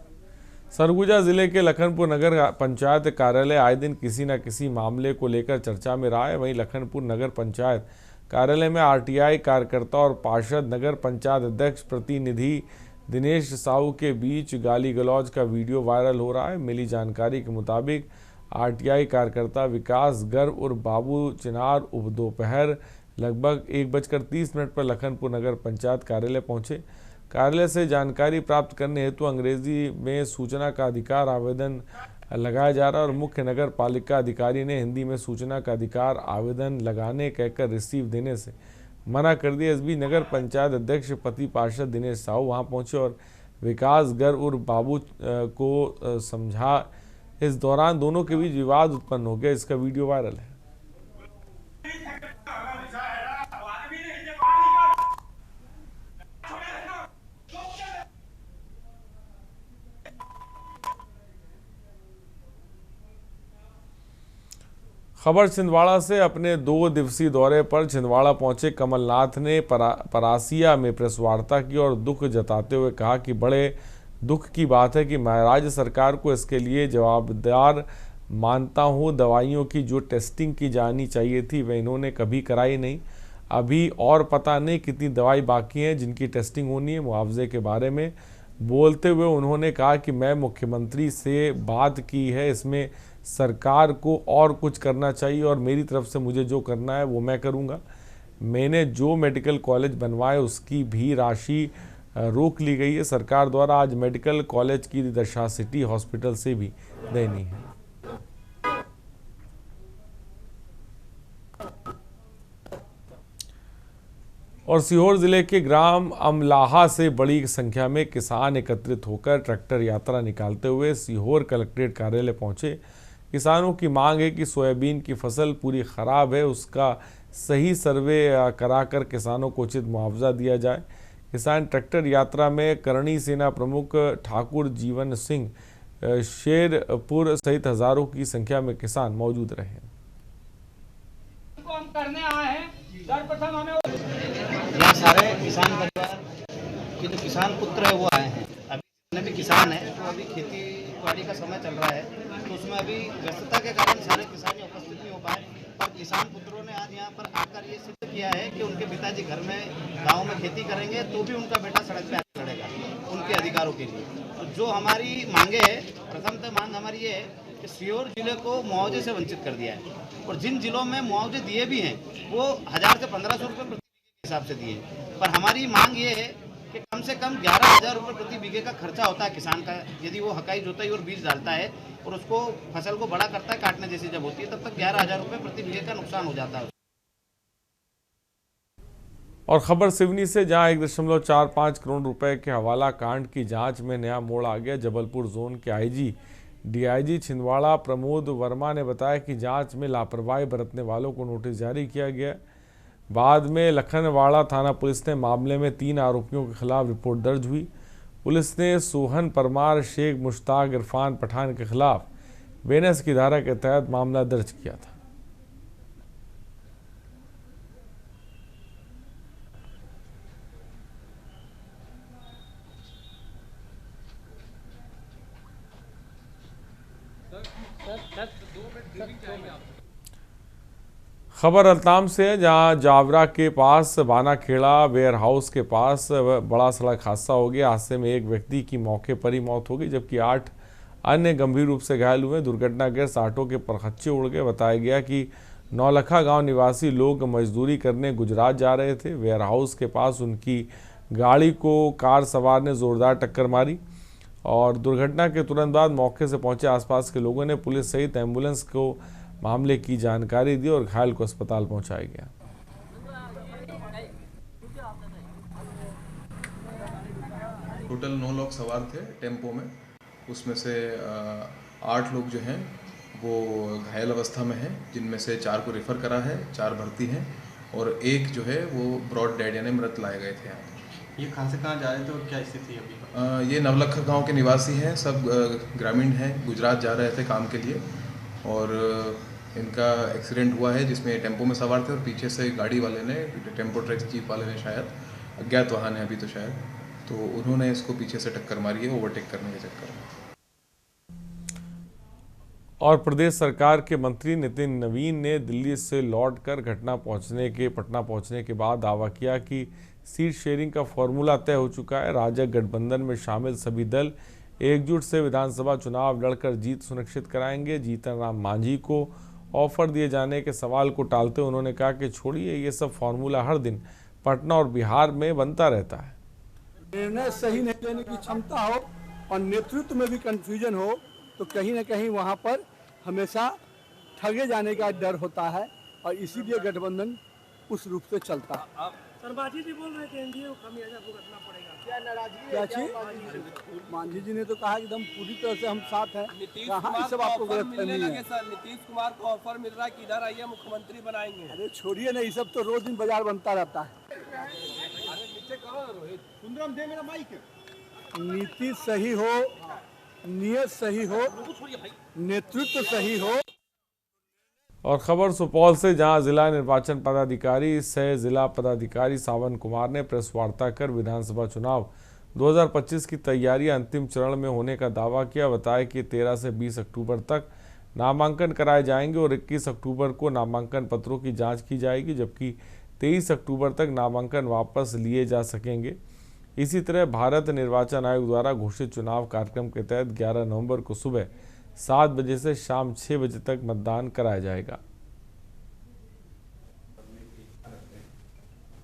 सरगुजा जिले के लखनपुर नगर पंचायत कार्यालय आए दिन किसी न किसी मामले को लेकर चर्चा में रहा है। वहीं लखनपुर नगर पंचायत कार्यालय में आरटीआई कार्यकर्ता और पार्षद नगर पंचायत अध्यक्ष प्रतिनिधि दिनेश साहू के बीच गाली गलौज का वीडियो वायरल हो रहा है। मिली जानकारी के मुताबिक आरटीआई कार्यकर्ता विकास गर्ग और बाबू चिनार दोपहर लगभग 1:30 पर लखनपुर नगर पंचायत कार्यालय पहुंचे। कार्यालय से जानकारी प्राप्त करने हेतु अंग्रेजी में सूचना का अधिकार आवेदन लगाया जा रहा है और मुख्य नगर पालिका अधिकारी ने हिंदी में सूचना का अधिकार आवेदन लगाने कहकर रिसीव देने से मना कर दिया। इस बीच नगर पंचायत अध्यक्ष पति पार्षद दिनेश साहू वहां पहुंचे और विकास गर्ग और बाबू को समझा। इस दौरान दोनों के बीच विवाद उत्पन्न हो गया। इसका वीडियो वायरल है। खबर छिंदवाड़ा से। अपने 2 दिवसीय दौरे पर छिंदवाड़ा पहुंचे कमलनाथ ने परासिया में प्रेस वार्ता की और दुख जताते हुए कहा कि बड़े दुख की बात है कि मैं राज्य सरकार को इसके लिए जवाबदार मानता हूं। दवाइयों की जो टेस्टिंग की जानी चाहिए थी वह इन्होंने कभी कराई नहीं। अभी और पता नहीं कितनी दवाई बाकी हैं जिनकी टेस्टिंग होनी है। मुआवजे के बारे में बोलते हुए उन्होंने कहा कि मैं मुख्यमंत्री से बात की है, इसमें सरकार को और कुछ करना चाहिए और मेरी तरफ से मुझे जो करना है वो मैं करूंगा। मैंने जो मेडिकल कॉलेज बनवाए उसकी भी राशि रोक ली गई है। सरकार द्वारा आज मेडिकल कॉलेज की दशा सिटी हॉस्पिटल से भी दयनीय है। और सीहोर जिले के ग्राम अमलाहा से बड़ी संख्या में किसान एकत्रित होकर ट्रैक्टर यात्रा निकालते हुए सीहोर कलेक्ट्रेट कार्यालय पहुंचे। किसानों की मांग है कि सोयाबीन की फसल पूरी खराब है, उसका सही सर्वे कराकर किसानों को उचित मुआवजा दिया जाए। किसान ट्रैक्टर यात्रा में करणी सेना प्रमुख ठाकुर जीवन सिंह शेरपुर सहित हजारों की संख्या में किसान मौजूद रहे। हम करने आए हैं सर्वप्रथम हमें यहाँ सारे किसान परिवार के जो किसान पुत्र है वो आए हैं। अभी जितने भी किसान हैं तो अभी खेती बाड़ी का समय चल रहा है तो उसमें अभी व्यस्तता के कारण सारे किसान उपस्थित नहीं हो पाए, पर किसान पुत्रों ने आज यहाँ पर आकर ये सिद्ध किया है कि उनके पिताजी घर में गाँव में खेती करेंगे तो भी उनका बेटा सड़क पे लड़ेगा उनके अधिकारों के लिए। तो जो हमारी मांगे है, प्रथमतः मांग हमारी ये है कि सीहोर जिले को मुआवजे से वंचित कर दिया है, और जिन जिलों में मुआवजे दिए भी हैं वो 1000 से 1500 रुपये प्रति बीघे के हिसाब से दिए। पर हमारी मांग ये है कि कम से कम 11,000 रुपये प्रति बीघे का खर्चा होता है किसान का, यदि वो हकाई जोताई और बीज डालता है और उसको फसल को बड़ा करता है, काटने जैसी जब होती है, तब तक 11,000 रुपये प्रति बीघे का नुकसान हो जाता है। और खबर सिवनी से, जहां 1.45 करोड़ रुपए के हवाला कांड की जांच में नया मोड़ आ गया। जबलपुर जोन के आईजी डीआईजी छिंदवाड़ा प्रमोद वर्मा ने बताया कि जांच में लापरवाही बरतने वालों को नोटिस जारी किया गया। बाद में लखनवाड़ा थाना पुलिस ने मामले में 3 आरोपियों के खिलाफ रिपोर्ट दर्ज हुई। पुलिस ने सोहन परमार, शेख मुश्ताक, इरफान पठान के खिलाफ बीएनएस की धारा के तहत मामला दर्ज किया था। खबर अल्ताम से है, जहां जावरा के पास बानाखेड़ा वेयर हाउस के पास बड़ा सड़क हादसा हो गया। हादसे में एक व्यक्ति की मौके पर ही मौत हो गई, जबकि 8 अन्य गंभीर रूप से घायल हुए। दुर्घटनाग्रस्त ऑटो के परखच्चे उड़ गए। बताया गया कि नौलखा गांव निवासी लोग मजदूरी करने गुजरात जा रहे थे। वेयर हाउस के पास उनकी गाड़ी को कार सवार ने जोरदार टक्कर मारी और दुर्घटना के तुरंत बाद मौके से पहुंचे आसपास के लोगों ने पुलिस सहित एम्बुलेंस को मामले की जानकारी दी और घायल को अस्पताल पहुंचाया गया। टोटल 9 लोग सवार थे टेम्पो में, उसमें से 8 लोग जो हैं वो घायल अवस्था में हैं, जिनमें से 4 को रेफर करा है, 4 भर्ती हैं और 1 जो है वो ब्रॉड डेड यानी मृत लाए गए थे यहाँ। ये कहाँ से कहाँ जा रहे थे और क्या स्थिति है अभी? ये नवलखा गांव के निवासी हैं, सब ग्रामीण हैं, गुजरात जा रहे थे काम के लिए और इनका एक्सीडेंट हुआ है जिसमें टेम्पो में सवार थे और पीछे से गाड़ी वाले ने, टेम्पो ट्रैक्स जीप वाले ने, शायद अज्ञात वाहन है अभी तो शायद, तो उन्होंने इसको पीछे से टक्कर मारी है ओवरटेक करने के चक्कर में। और प्रदेश सरकार के मंत्री नितिन नवीन ने दिल्ली से लौटकर पटना पहुंचने के बाद दावा किया कि सीट शेयरिंग का फॉर्मूला तय हो चुका है। राजग गठबंधन में शामिल सभी दल एकजुट से विधानसभा चुनाव लड़कर जीत सुनिश्चित कराएंगे। जीतन राम मांझी को ऑफर दिए जाने के सवाल को टालते उन्होंने कहा कि छोड़िए, ये सब फॉर्मूला हर दिन पटना और बिहार में बनता रहता है। निर्णय सही नहीं लेने की क्षमता हो और नेतृत्व में भी कंफ्यूजन हो तो कहीं न कहीं वहाँ पर हमेशा ठगे जाने का डर होता है और इसीलिए गठबंधन उस रूप से चलता है। मांझी जी बोल रहे थे एनडीए को खामियाजा भुगतना पड़ेगा, क्या नाराजगी? क्या चीज? मांझी जी ने तो कहा एकदम पूरी तरह से हम साथ हैं। कहाँ सब आपको गलतफहमी है? नीतीश कुमार को ऑफर मिल रहा है कि इधर आइए मुख्यमंत्री बनाएंगे। अरे छोड़िए ना, ये सब तो रोज दिन बाजार बनता रहता है। नीति सही हो, नियत सही हो, नेतृत्व सही हो। और खबर सुपौल से, जहां जिला निर्वाचन पदाधिकारी सह जिला पदाधिकारी सावन कुमार ने प्रेस वार्ता कर विधानसभा चुनाव 2025 की तैयारियां अंतिम चरण में होने का दावा किया। बताया कि 13 से 20 अक्टूबर तक नामांकन कराए जाएंगे और 21 अक्टूबर को नामांकन पत्रों की जांच की जाएगी, जबकि 23 अक्टूबर तक नामांकन वापस लिए जा सकेंगे। इसी तरह भारत निर्वाचन आयोग द्वारा घोषित चुनाव कार्यक्रम के तहत 11 नवंबर को सुबह 7 बजे से शाम 6 बजे तक मतदान कराया जाएगा।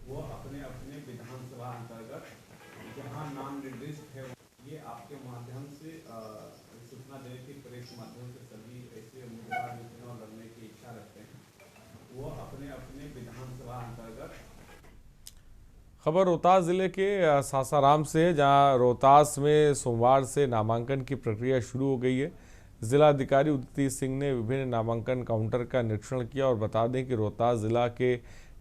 वो अपने अपने विधानसभा अंतर्गत जहां नाम निर्दिष्ट है, ये आपके माध्यम से सूचना देने की प्रेस के माध्यम से सभी ऐसे उम्मीदवार जो चुनाव लड़ने की इच्छा रखते हैं वो अपने अपने विधानसभा अंतर्गत। खबर रोहतास जिले के सासाराम से, जहां रोहतास में सोमवार से नामांकन की प्रक्रिया शुरू हो गई है। जिलाधिकारी उदित सिंह ने विभिन्न नामांकन काउंटर का निरीक्षण किया और बता दें कि रोहतास जिला के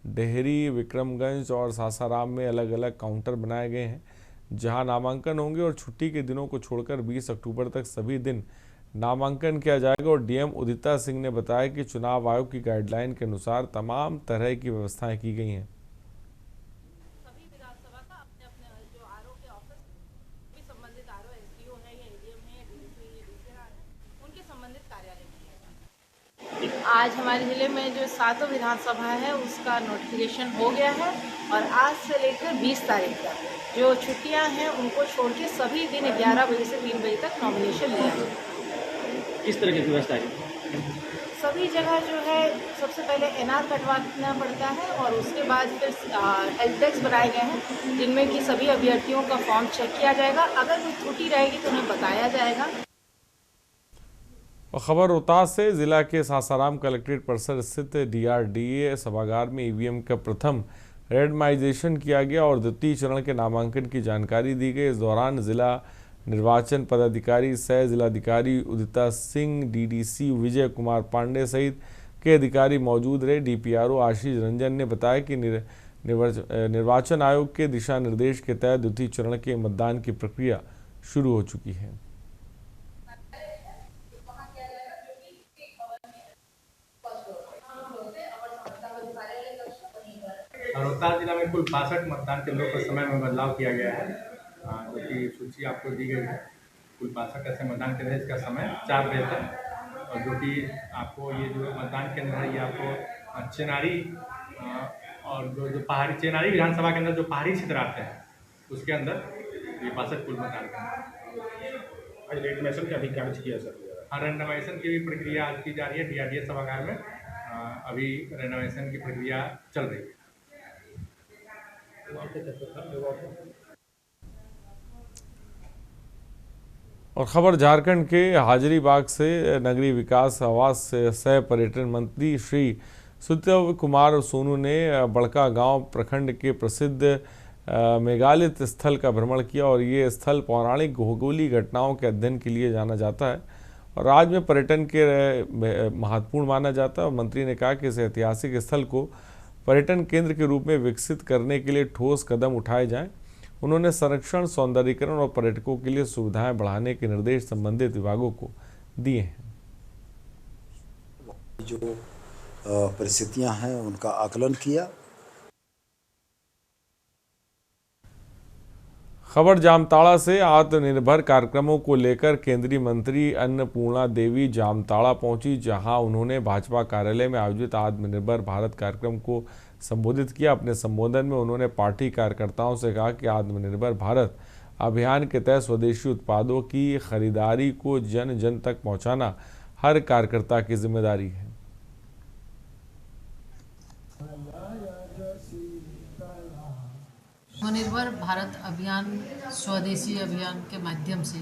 डेहरी, विक्रमगंज और सासाराम में अलग अलग काउंटर बनाए गए हैं, जहां नामांकन होंगे और छुट्टी के दिनों को छोड़कर 20 अक्टूबर तक सभी दिन नामांकन किया जाएगा। और डीएम उदिता सिंह ने बताया कि चुनाव आयोग की गाइडलाइन के अनुसार तमाम तरह की व्यवस्थाएं की गई हैं। आज हमारे ज़िले में जो 7 विधानसभा है उसका नोटिफिकेशन हो गया है और आज से लेकर 20 तारीख तक जो छुट्टियां हैं उनको छोड़ के सभी दिन 11 बजे से 3 बजे तक नॉमिनेशन लिया है। किस तरह की व्यवस्था है? सभी जगह जो है सबसे पहले एनआर कटवाना पड़ता है और उसके बाद फिर हेल्प डेस्क बनाए गए हैं जिनमें कि सभी अभ्यर्थियों का फॉर्म चेक किया जाएगा। अगर कोई त्रुटि रहेगी तो उन्हें बताया जाएगा। और खबर रोहतास से, जिला के सासाराम कलेक्ट्रेट परिसर स्थित DRDA सभागार में EVM का प्रथम रेंडमाइजेशन किया गया और द्वितीय चरण के नामांकन की जानकारी दी गई। इस दौरान जिला निर्वाचन पदाधिकारी सह जिलाधिकारी उदिता सिंह, DDC विजय कुमार पांडे सहित के अधिकारी मौजूद रहे। DPRO आशीष रंजन ने बताया कि निर्वाचन आयोग के दिशा निर्देश के तहत द्वितीय चरण के मतदान की प्रक्रिया शुरू हो चुकी है। रोहतास जिला में कुल 62 मतदान केंद्रों पर समय में बदलाव किया गया है, जो कि सूची आपको दी गई है। कुल 62 ऐसे मतदान केंद्र है, इसका समय 4 बजे तक, और जो कि आपको ये जो मतदान केंद्र है ये आपको चेनारी और जो पहाड़ी चेनारी विधानसभा के अंदर जो पहाड़ी क्षेत्र आते हैं उसके अंदर ये 62 कुल मतदान केंद्र। आज रेंडमाइजेशन का भी कार्य किया सर? हाँ, रेंडमाइजेशन की भी प्रक्रिया आज की जा रही है। DRDA सभागार में अभी रेंडमाइजेशन की प्रक्रिया चल रही है। और खबर झारखंड के हाजरीबाग से, नगरीय विकास आवास सह पर्यटन मंत्री श्री सुतव कुमार सोनू ने बड़का गांव प्रखंड के प्रसिद्ध मेगालिथ स्थल का भ्रमण किया और ये स्थल पौराणिक भूगोलीय घटनाओं के अध्ययन के लिए जाना जाता है और राज्य में पर्यटन के महत्वपूर्ण माना जाता है। और मंत्री ने कहा कि इस ऐतिहासिक स्थल को पर्यटन केंद्र के रूप में विकसित करने के लिए ठोस कदम उठाए जाएं। उन्होंने संरक्षण, सौंदर्यीकरण और पर्यटकों के लिए सुविधाएं बढ़ाने के निर्देश संबंधित विभागों को दिए हैं। जो परिस्थितियां हैं उनका आकलन किया। खबर जामताड़ा से, आत्मनिर्भर कार्यक्रमों को लेकर केंद्रीय मंत्री अन्नपूर्णा देवी जामताड़ा पहुंची, जहां उन्होंने भाजपा कार्यालय में आयोजित आत्मनिर्भर भारत कार्यक्रम को संबोधित किया। अपने संबोधन में उन्होंने पार्टी कार्यकर्ताओं से कहा कि आत्मनिर्भर भारत अभियान के तहत स्वदेशी उत्पादों की खरीदारी को जन जन तक पहुंचाना हर कार्यकर्ता की जिम्मेदारी है। आत्मनिर्भर भारत अभियान स्वदेशी अभियान के माध्यम से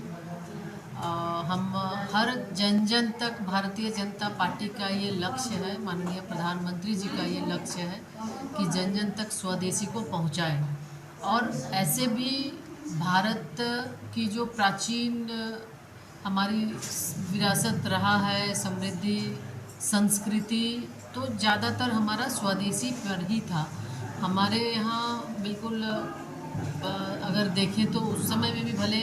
हम हर जन जन तक, भारतीय जनता पार्टी का ये लक्ष्य है, माननीय प्रधानमंत्री जी का ये लक्ष्य है कि जन जन तक स्वदेशी को पहुंचाएं। और ऐसे भी भारत की जो प्राचीन हमारी विरासत रहा है, समृद्धि, संस्कृति, तो ज़्यादातर हमारा स्वदेशी पर ही था। हमारे यहाँ बिल्कुल अगर देखें तो उस समय में भी भले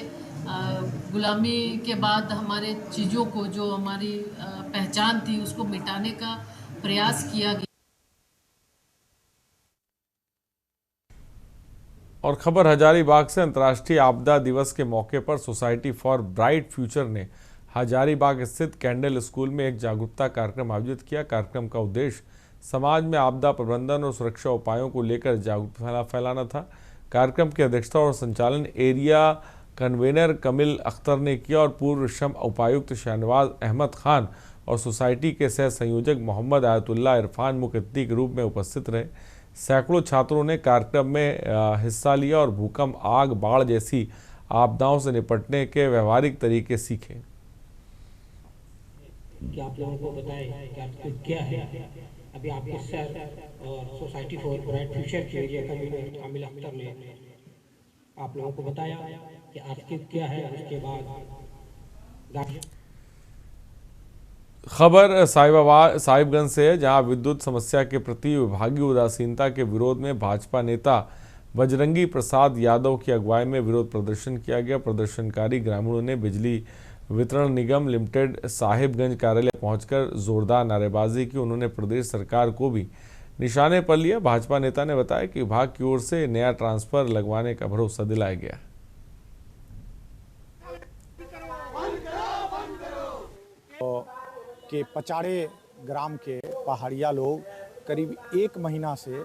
गुलामी के बाद हमारे चीज़ों को, जो हमारी पहचान थी, उसको मिटाने का प्रयास किया गया। और खबर हजारीबाग से, अंतर्राष्ट्रीय आपदा दिवस के मौके पर सोसाइटी फॉर ब्राइट फ्यूचर ने हजारीबाग स्थित कैंडल स्कूल में एक जागरूकता कार्यक्रम आयोजित किया। कार्यक्रम का उद्देश्य समाज में आपदा प्रबंधन और सुरक्षा उपायों को लेकर जागरूकता फैलाना था। कार्यक्रम की अध्यक्षता और संचालन एरिया कन्वेनर कमिल अख्तर ने किया और पूर्व श्रम उपायुक्त शाहनवाज अहमद खान और सोसाइटी के सह संयोजक मोहम्मद आयतुल्लाह इरफान मुख्य अतिथि के रूप में उपस्थित रहे। सैकड़ों छात्रों ने कार्यक्रम में हिस्सा लिया और भूकंप, आग, बाढ़ जैसी आपदाओं से निपटने के व्यवहारिक तरीके सीखे। क्या आप लोगों को बताएं कि आपको क्या है? अभी आपके सर और सोसाइटी फॉर ब्राइट फ्यूचर के एरिया कन्वीनर कामिल अख्तर ने आप लोगों को बताया कि आपके क्या है। उसके बाद खबर साहिबगंज से है, जहां विद्युत समस्या के प्रति विभागीय उदासीनता के विरोध में भाजपा नेता बजरंगी प्रसाद यादव की अगुवाई में विरोध प्रदर्शन किया गया। प्रदर्शनकारी ग्रामीणों ने बिजली वितरण निगम लिमिटेड साहिबगंज कार्यालय पहुंचकर जोरदार नारेबाजी की। उन्होंने प्रदेश सरकार को भी निशाने पर लिया। भाजपा नेता ने बताया कि विभाग की ओर से नया ट्रांसफर लगवाने का भरोसा दिलाया गया। के पचाड़े ग्राम के पहाड़िया लोग करीब 1 महीना से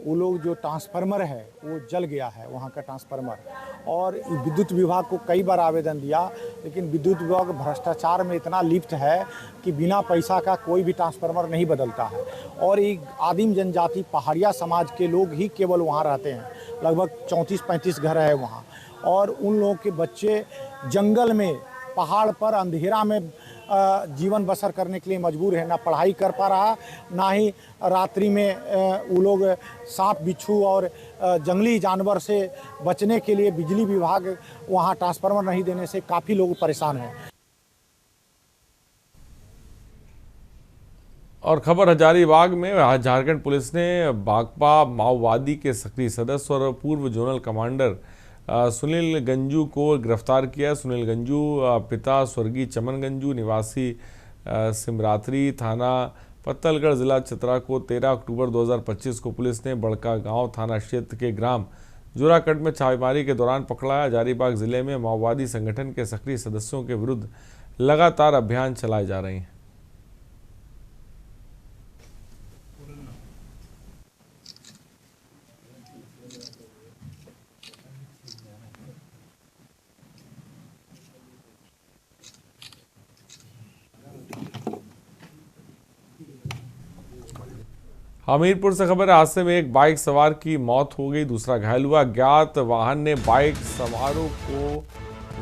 वो लोग जो ट्रांसफार्मर है वो जल गया है, वहाँ का ट्रांसफार्मर, और विद्युत विभाग को कई बार आवेदन दिया, लेकिन विद्युत विभाग भ्रष्टाचार में इतना लिप्त है कि बिना पैसा का कोई भी ट्रांसफार्मर नहीं बदलता है। और एक आदिम जनजाति पहाड़िया समाज के लोग ही केवल वहाँ रहते हैं, लगभग 34-35 घर है वहाँ, और उन लोगों के बच्चे जंगल में, पहाड़ पर अंधेरा में जीवन बसर करने के लिए मजबूर है। ना पढ़ाई कर पा रहा, ना ही रात्रि में वो लोग सांप बिच्छू और जंगली जानवर से बचने के लिए बिजली विभाग वहाँ ट्रांसफार्मर नहीं देने से काफ़ी लोग परेशान हैं। और खबर हजारीबाग में झारखंड पुलिस ने भाकपा माओवादी के सक्रिय सदस्य और पूर्व जोनल कमांडर सुनील गंजू को गिरफ्तार किया। सुनील गंजू पिता स्वर्गीय चमन गंजू निवासी सिमराथरी थाना पत्तलगढ़ जिला चतरा को 13 अक्टूबर 2025 को पुलिस ने बड़का गांव थाना क्षेत्र के ग्राम जोराकट में छापेमारी के दौरान पकड़ा। हजारीबाग जिले में माओवादी संगठन के सक्रिय सदस्यों के विरुद्ध लगातार अभियान चलाए जा रहे हैं। हमीरपुर से खबर है, हादसे में एक बाइक सवार की मौत हो गई, दूसरा घायल हुआ। अज्ञात वाहन ने बाइक सवारों को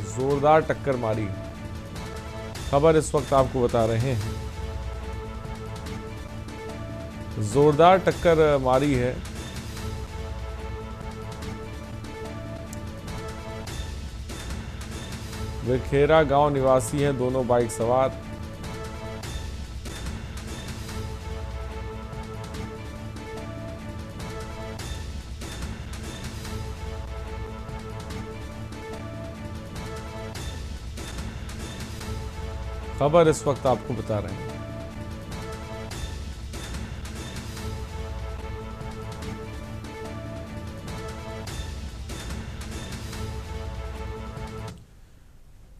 जोरदार टक्कर मारी। खबर इस वक्त आपको बता रहे हैं, जोरदार टक्कर मारी है। विखेरा गांव निवासी हैं दोनों बाइक सवार। खबर इस वक्त आपको बता रहे हैं।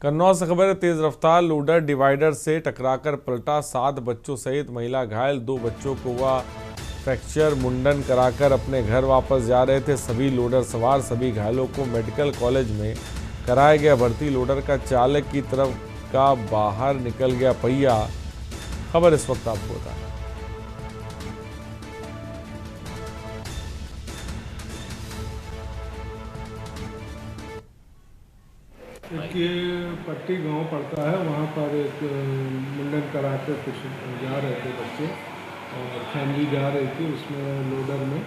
कन्नौज से खबर है, तेज रफ्तार लोडर डिवाइडर से टकराकर पलटा, 7 बच्चों सहित महिला घायल, 2 बच्चों को हुआ फ्रैक्चर। मुंडन कराकर अपने घर वापस जा रहे थे सभी लोडर सवार। सभी घायलों को मेडिकल कॉलेज में कराया गया भर्ती। लोडर का चालक की तरफ का बाहर निकल गया पहिया। खबर इस वक्त आपको बता रहे हैं। ये पट्टी गांव पड़ता है, वहाँ पर एक मुंडन करा के कुछ जा रहे थे बच्चे और फैमिली जा रही थी उसमें लोडर में,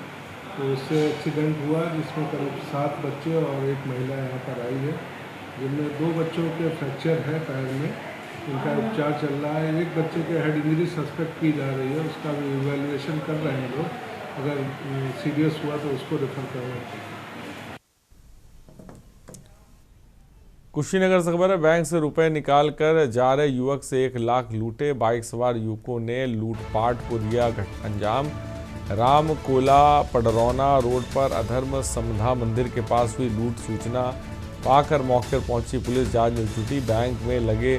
तो उससे एक्सीडेंट हुआ जिसमें करीब 7 बच्चे और एक महिला यहाँ पर आई है, जिनमें 2 बच्चों के फ्रैक्चर है पैर में, उनका उपचार चल रहा है। एक बच्चे के हेड इंजरी सस्पेक्ट की जा रही है, उसका भी इवैल्यूएशन कर रहे हैं लोग, अगर सीरियस हुआ तो उसको रेफर करवाएं। कुशीनगर से खबर है, बैंक से रुपए निकाल कर जा रहे युवक से 1 लाख लूटे। बाइक सवार युवकों ने लूटपाट को दिया अंजाम। रामकोला पडरौना रोड पर अधर्म समधा मंदिर के पास हुई लूट सूचना पाकर मौके पर पहुंची पुलिस, जांच में जुटी। बैंक में लगे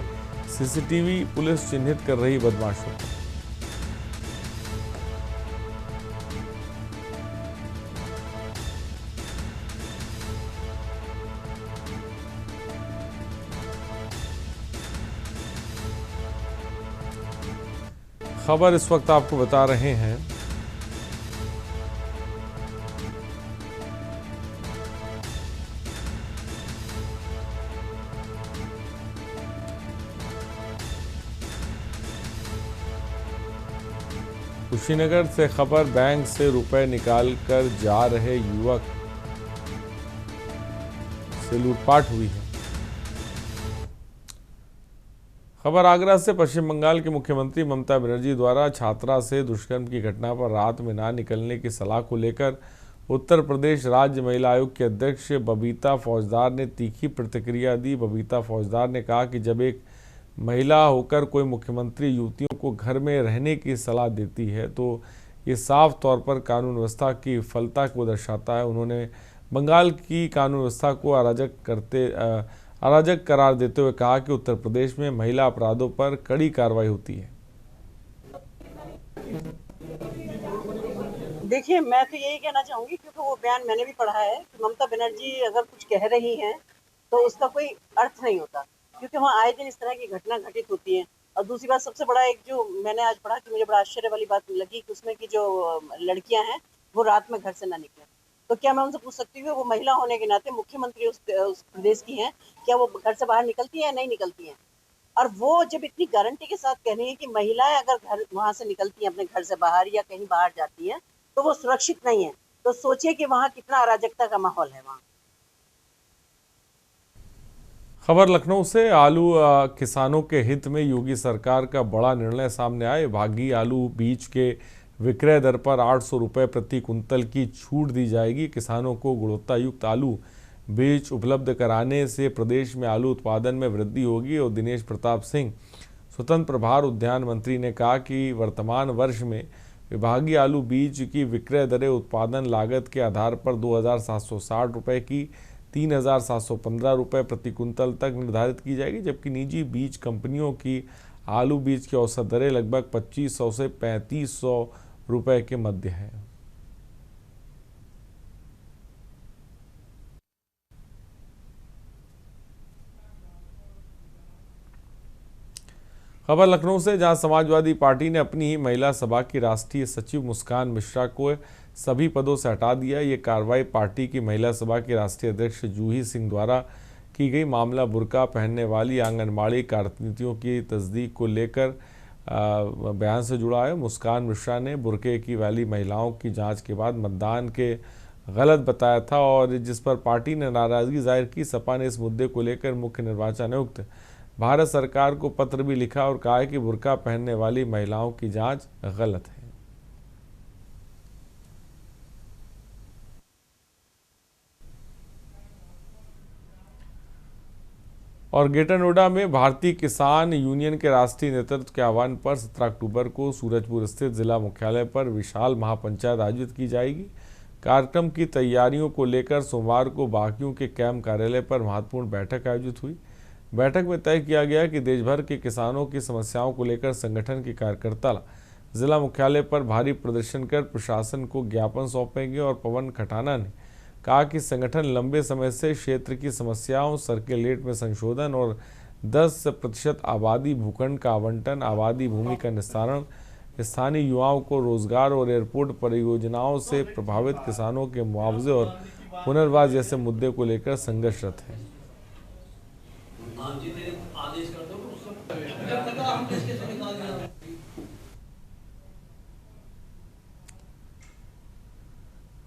सीसीटीवी पुलिस चिन्हित कर रही बदमाशों को। खबर इस वक्त आपको बता रहे हैं, कुशीनगर से खबर, बैंक से रुपए निकालकर जा रहे युवक से लूटपाट हुई है। खबर आगरा से, पश्चिम बंगाल के मुख्यमंत्री ममता बनर्जी द्वारा छात्रा से दुष्कर्म की घटना पर रात में ना निकलने की सलाह को लेकर उत्तर प्रदेश राज्य महिला आयोग की अध्यक्ष बबीता फौजदार ने तीखी प्रतिक्रिया दी। बबीता फौजदार ने कहा कि जब एक महिला होकर कोई मुख्यमंत्री युवतियों को घर में रहने की सलाह देती है तो ये साफ तौर पर कानून व्यवस्था की विफलता को दर्शाता है। उन्होंने बंगाल की कानून व्यवस्था को अराजक करार देते हुए कहा कि उत्तर प्रदेश में महिला अपराधों पर कड़ी कार्रवाई होती है। देखिए, मैं तो यही कहना चाहूँगी, क्योंकि वो बयान मैंने भी पढ़ा है कि ममता बनर्जी अगर कुछ कह रही हैं तो उसका कोई अर्थ नहीं होता, क्योंकि वहाँ आए दिन इस तरह की घटना घटित होती हैं। और दूसरी बात, सबसे बड़ा एक जो मैंने आज पढ़ा कि मुझे बड़ा आश्चर्य वाली बात लगी कि उसमें की जो लड़कियां हैं वो रात में घर से ना निकलें। तो क्या मैं उनसे पूछ सकती हूँ, वो महिला होने के नाते मुख्यमंत्री उस प्रदेश की हैं, क्या वो घर से बाहर निकलती हैं या नहीं निकलती हैं? और वो जब इतनी गारंटी के साथ कह रही है कि महिलाएं अगर घर वहां से निकलती हैं अपने घर से बाहर या कहीं बाहर जाती हैं तो वो सुरक्षित नहीं है, तो सोचिए कि वहाँ कितना अराजकता का माहौल है वहाँ। खबर लखनऊ से। आलू किसानों के हित में योगी सरकार का बड़ा निर्णय सामने आए। विभागीय आलू बीज के विक्रय दर पर 800 रुपये प्रति कुंतल की छूट दी जाएगी। किसानों को गुणवत्ता युक्त आलू बीज उपलब्ध कराने से प्रदेश में आलू उत्पादन में वृद्धि होगी। और दिनेश प्रताप सिंह, स्वतंत्र प्रभार उद्यान मंत्री, ने कहा कि वर्तमान वर्ष में विभागीय आलू बीज की विक्रय दरें उत्पादन लागत के आधार पर 2,760 रुपये की 3,715 रुपये प्रति कुंतल तक निर्धारित की जाएगी, जबकि निजी बीज कंपनियों की आलू बीज की औसत दरें लगभग 2,500 से 3,500 रुपये के मध्य है। खबर लखनऊ से, जहां समाजवादी पार्टी ने अपनी ही महिला सभा की राष्ट्रीय सचिव मुस्कान मिश्रा को सभी पदों से हटा दिया। ये कार्रवाई पार्टी की महिला सभा की राष्ट्रीय अध्यक्ष जूही सिंह द्वारा की गई। मामला बुर्का पहनने वाली आंगनबाड़ी कार्यकर्तियों की तस्दीक को लेकर बयान से जुड़ा है। मुस्कान मिश्रा ने बुर्के की वाली महिलाओं की जांच के बाद मतदान के गलत बताया था और जिस पर पार्टी ने नाराजगी जाहिर की। सपा ने इस मुद्दे को लेकर मुख्य निर्वाचन आयुक्त भारत सरकार को पत्र भी लिखा और कहा है कि बुर्का पहनने वाली महिलाओं की जांच गलत है। और ग्रेटर नोएडा में भारतीय किसान यूनियन के राष्ट्रीय नेतृत्व के आह्वान पर 17 अक्टूबर को सूरजपुर स्थित जिला मुख्यालय पर विशाल महापंचायत आयोजित की जाएगी। कार्यक्रम की तैयारियों को लेकर सोमवार को बाकियों के कैंप कार्यालय पर महत्वपूर्ण बैठक आयोजित हुई। बैठक में तय किया गया कि देश भर के किसानों की समस्याओं को लेकर संगठन के कार्यकर्ता जिला मुख्यालय पर भारी प्रदर्शन कर प्रशासन को ज्ञापन सौंपेंगे। और पवन खटाना ने कहा कि संगठन लंबे समय से क्षेत्र की समस्याओं, सर्किल रेट में संशोधन और 10% आबादी भूखंड का आवंटन, आबादी भूमि का निस्तारण, स्थानीय युवाओं को रोजगार और एयरपोर्ट परियोजनाओं से प्रभावित किसानों के मुआवजे और पुनर्वास जैसे मुद्दे को लेकर संघर्षरत है।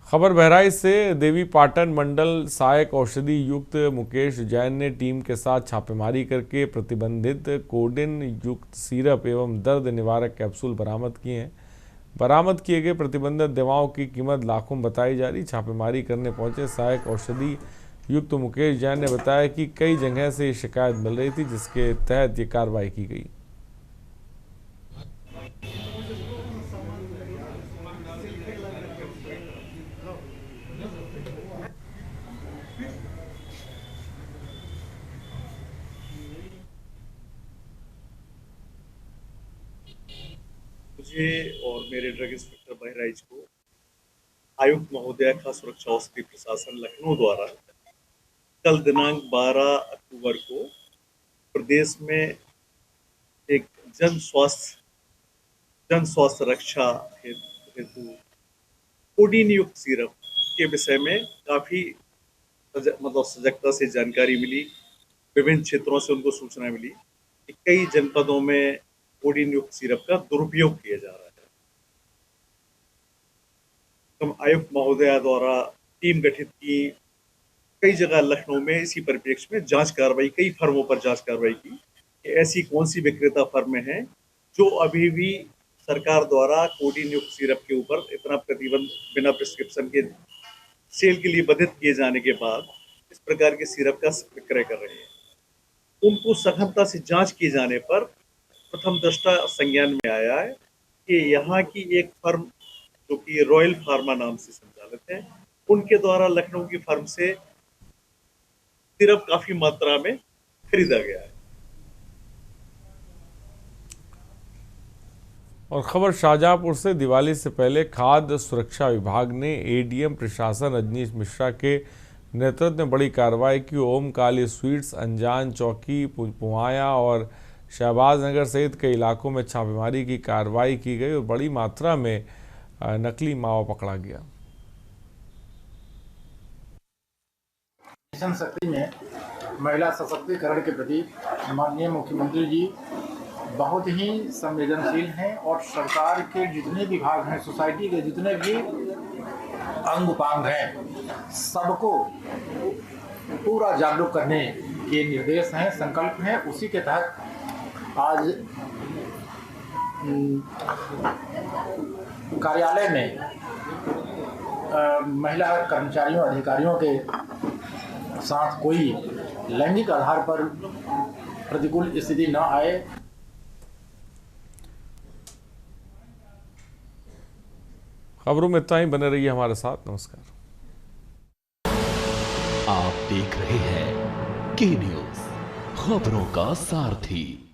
खबर बहराइच से। देवी पाटन मंडल सहायक औषधि युक्त मुकेश जैन ने टीम के साथ छापेमारी करके प्रतिबंधित कोडिन युक्त सिरप एवं दर्द निवारक कैप्सूल बरामद किए हैं। बरामद किए गए प्रतिबंधित दवाओं की कीमत लाखों में बताई जा रही। छापेमारी करने पहुंचे सहायक औषधि युक्त मुकेश जैन ने बताया कि कई जगह से ये शिकायत मिल रही थी, जिसके तहत ये कार्रवाई की गई। मुझे और मेरे ड्रग इंस्पेक्टर बहराइच को आयुक्त महोदया खाद्य सुरक्षा औषधि प्रशासन लखनऊ द्वारा कल दिनांक 12 अक्टूबर को प्रदेश में एक जन स्वास्थ्य रक्षा हेतु कोडीन युक्त सिरप के विषय में काफ़ी सजगता से जानकारी मिली। विभिन्न क्षेत्रों से उनको सूचना मिली कि कई जनपदों में कोडीन युक्त सिरप का दुरुपयोग किया जा रहा है। हम आयुक्त महोदया द्वारा टीम गठित की, कई जगह लखनऊ में इसी परिप्रेक्ष्य में जांच कार्रवाई, कई फर्मों पर जांच कार्रवाई की कि ऐसी कौन सी विक्रेता फर्में हैं जो अभी भी सरकार द्वारा कोडीन युक्त सिरप के ऊपर इतना प्रतिबंध बिना प्रिस्क्रिप्शन के सेल के लिए बाधित किए जाने के बाद इस प्रकार के सिरप का विक्रय कर रहे हैं। उनको सघनता से जांच किए जाने पर प्रथम दृष्टा संज्ञान में आया है कि यहाँ की एक फर्म जो कि रॉयल फार्मा नाम से संचालित है, उनके द्वारा लखनऊ की फर्म से सिरप काफी मात्रा में खरीदा गया है। और खबर शाहजहांपुर से। दिवाली से पहले खाद्य सुरक्षा विभाग ने एडीएम प्रशासन रजनीश मिश्रा के नेतृत्व में बड़ी कार्रवाई की। ओम काली स्वीट्स, अनजान चौकी, पुआया और शहबाज नगर सहित कई इलाकों में छापेमारी की कार्रवाई की गई और बड़ी मात्रा में नकली मावा पकड़ा गया। मिशन शक्ति में महिला सशक्तिकरण के प्रति माननीय मुख्यमंत्री जी बहुत ही संवेदनशील हैं और सरकार के जितने विभाग हैं, सोसाइटी के जितने भी अंग उपांग हैं, सबको पूरा जागरूक करने के निर्देश हैं, संकल्प हैं। उसी के तहत आज कार्यालय में महिला कर्मचारियों अधिकारियों के साथ कोई लैंगिक आधार पर प्रतिकूल स्थिति न आए। खबरों में इतना ही, बने रहिए हमारे साथ। नमस्कार। आप देख रहे हैं के न्यूज़, खबरों का सारथी।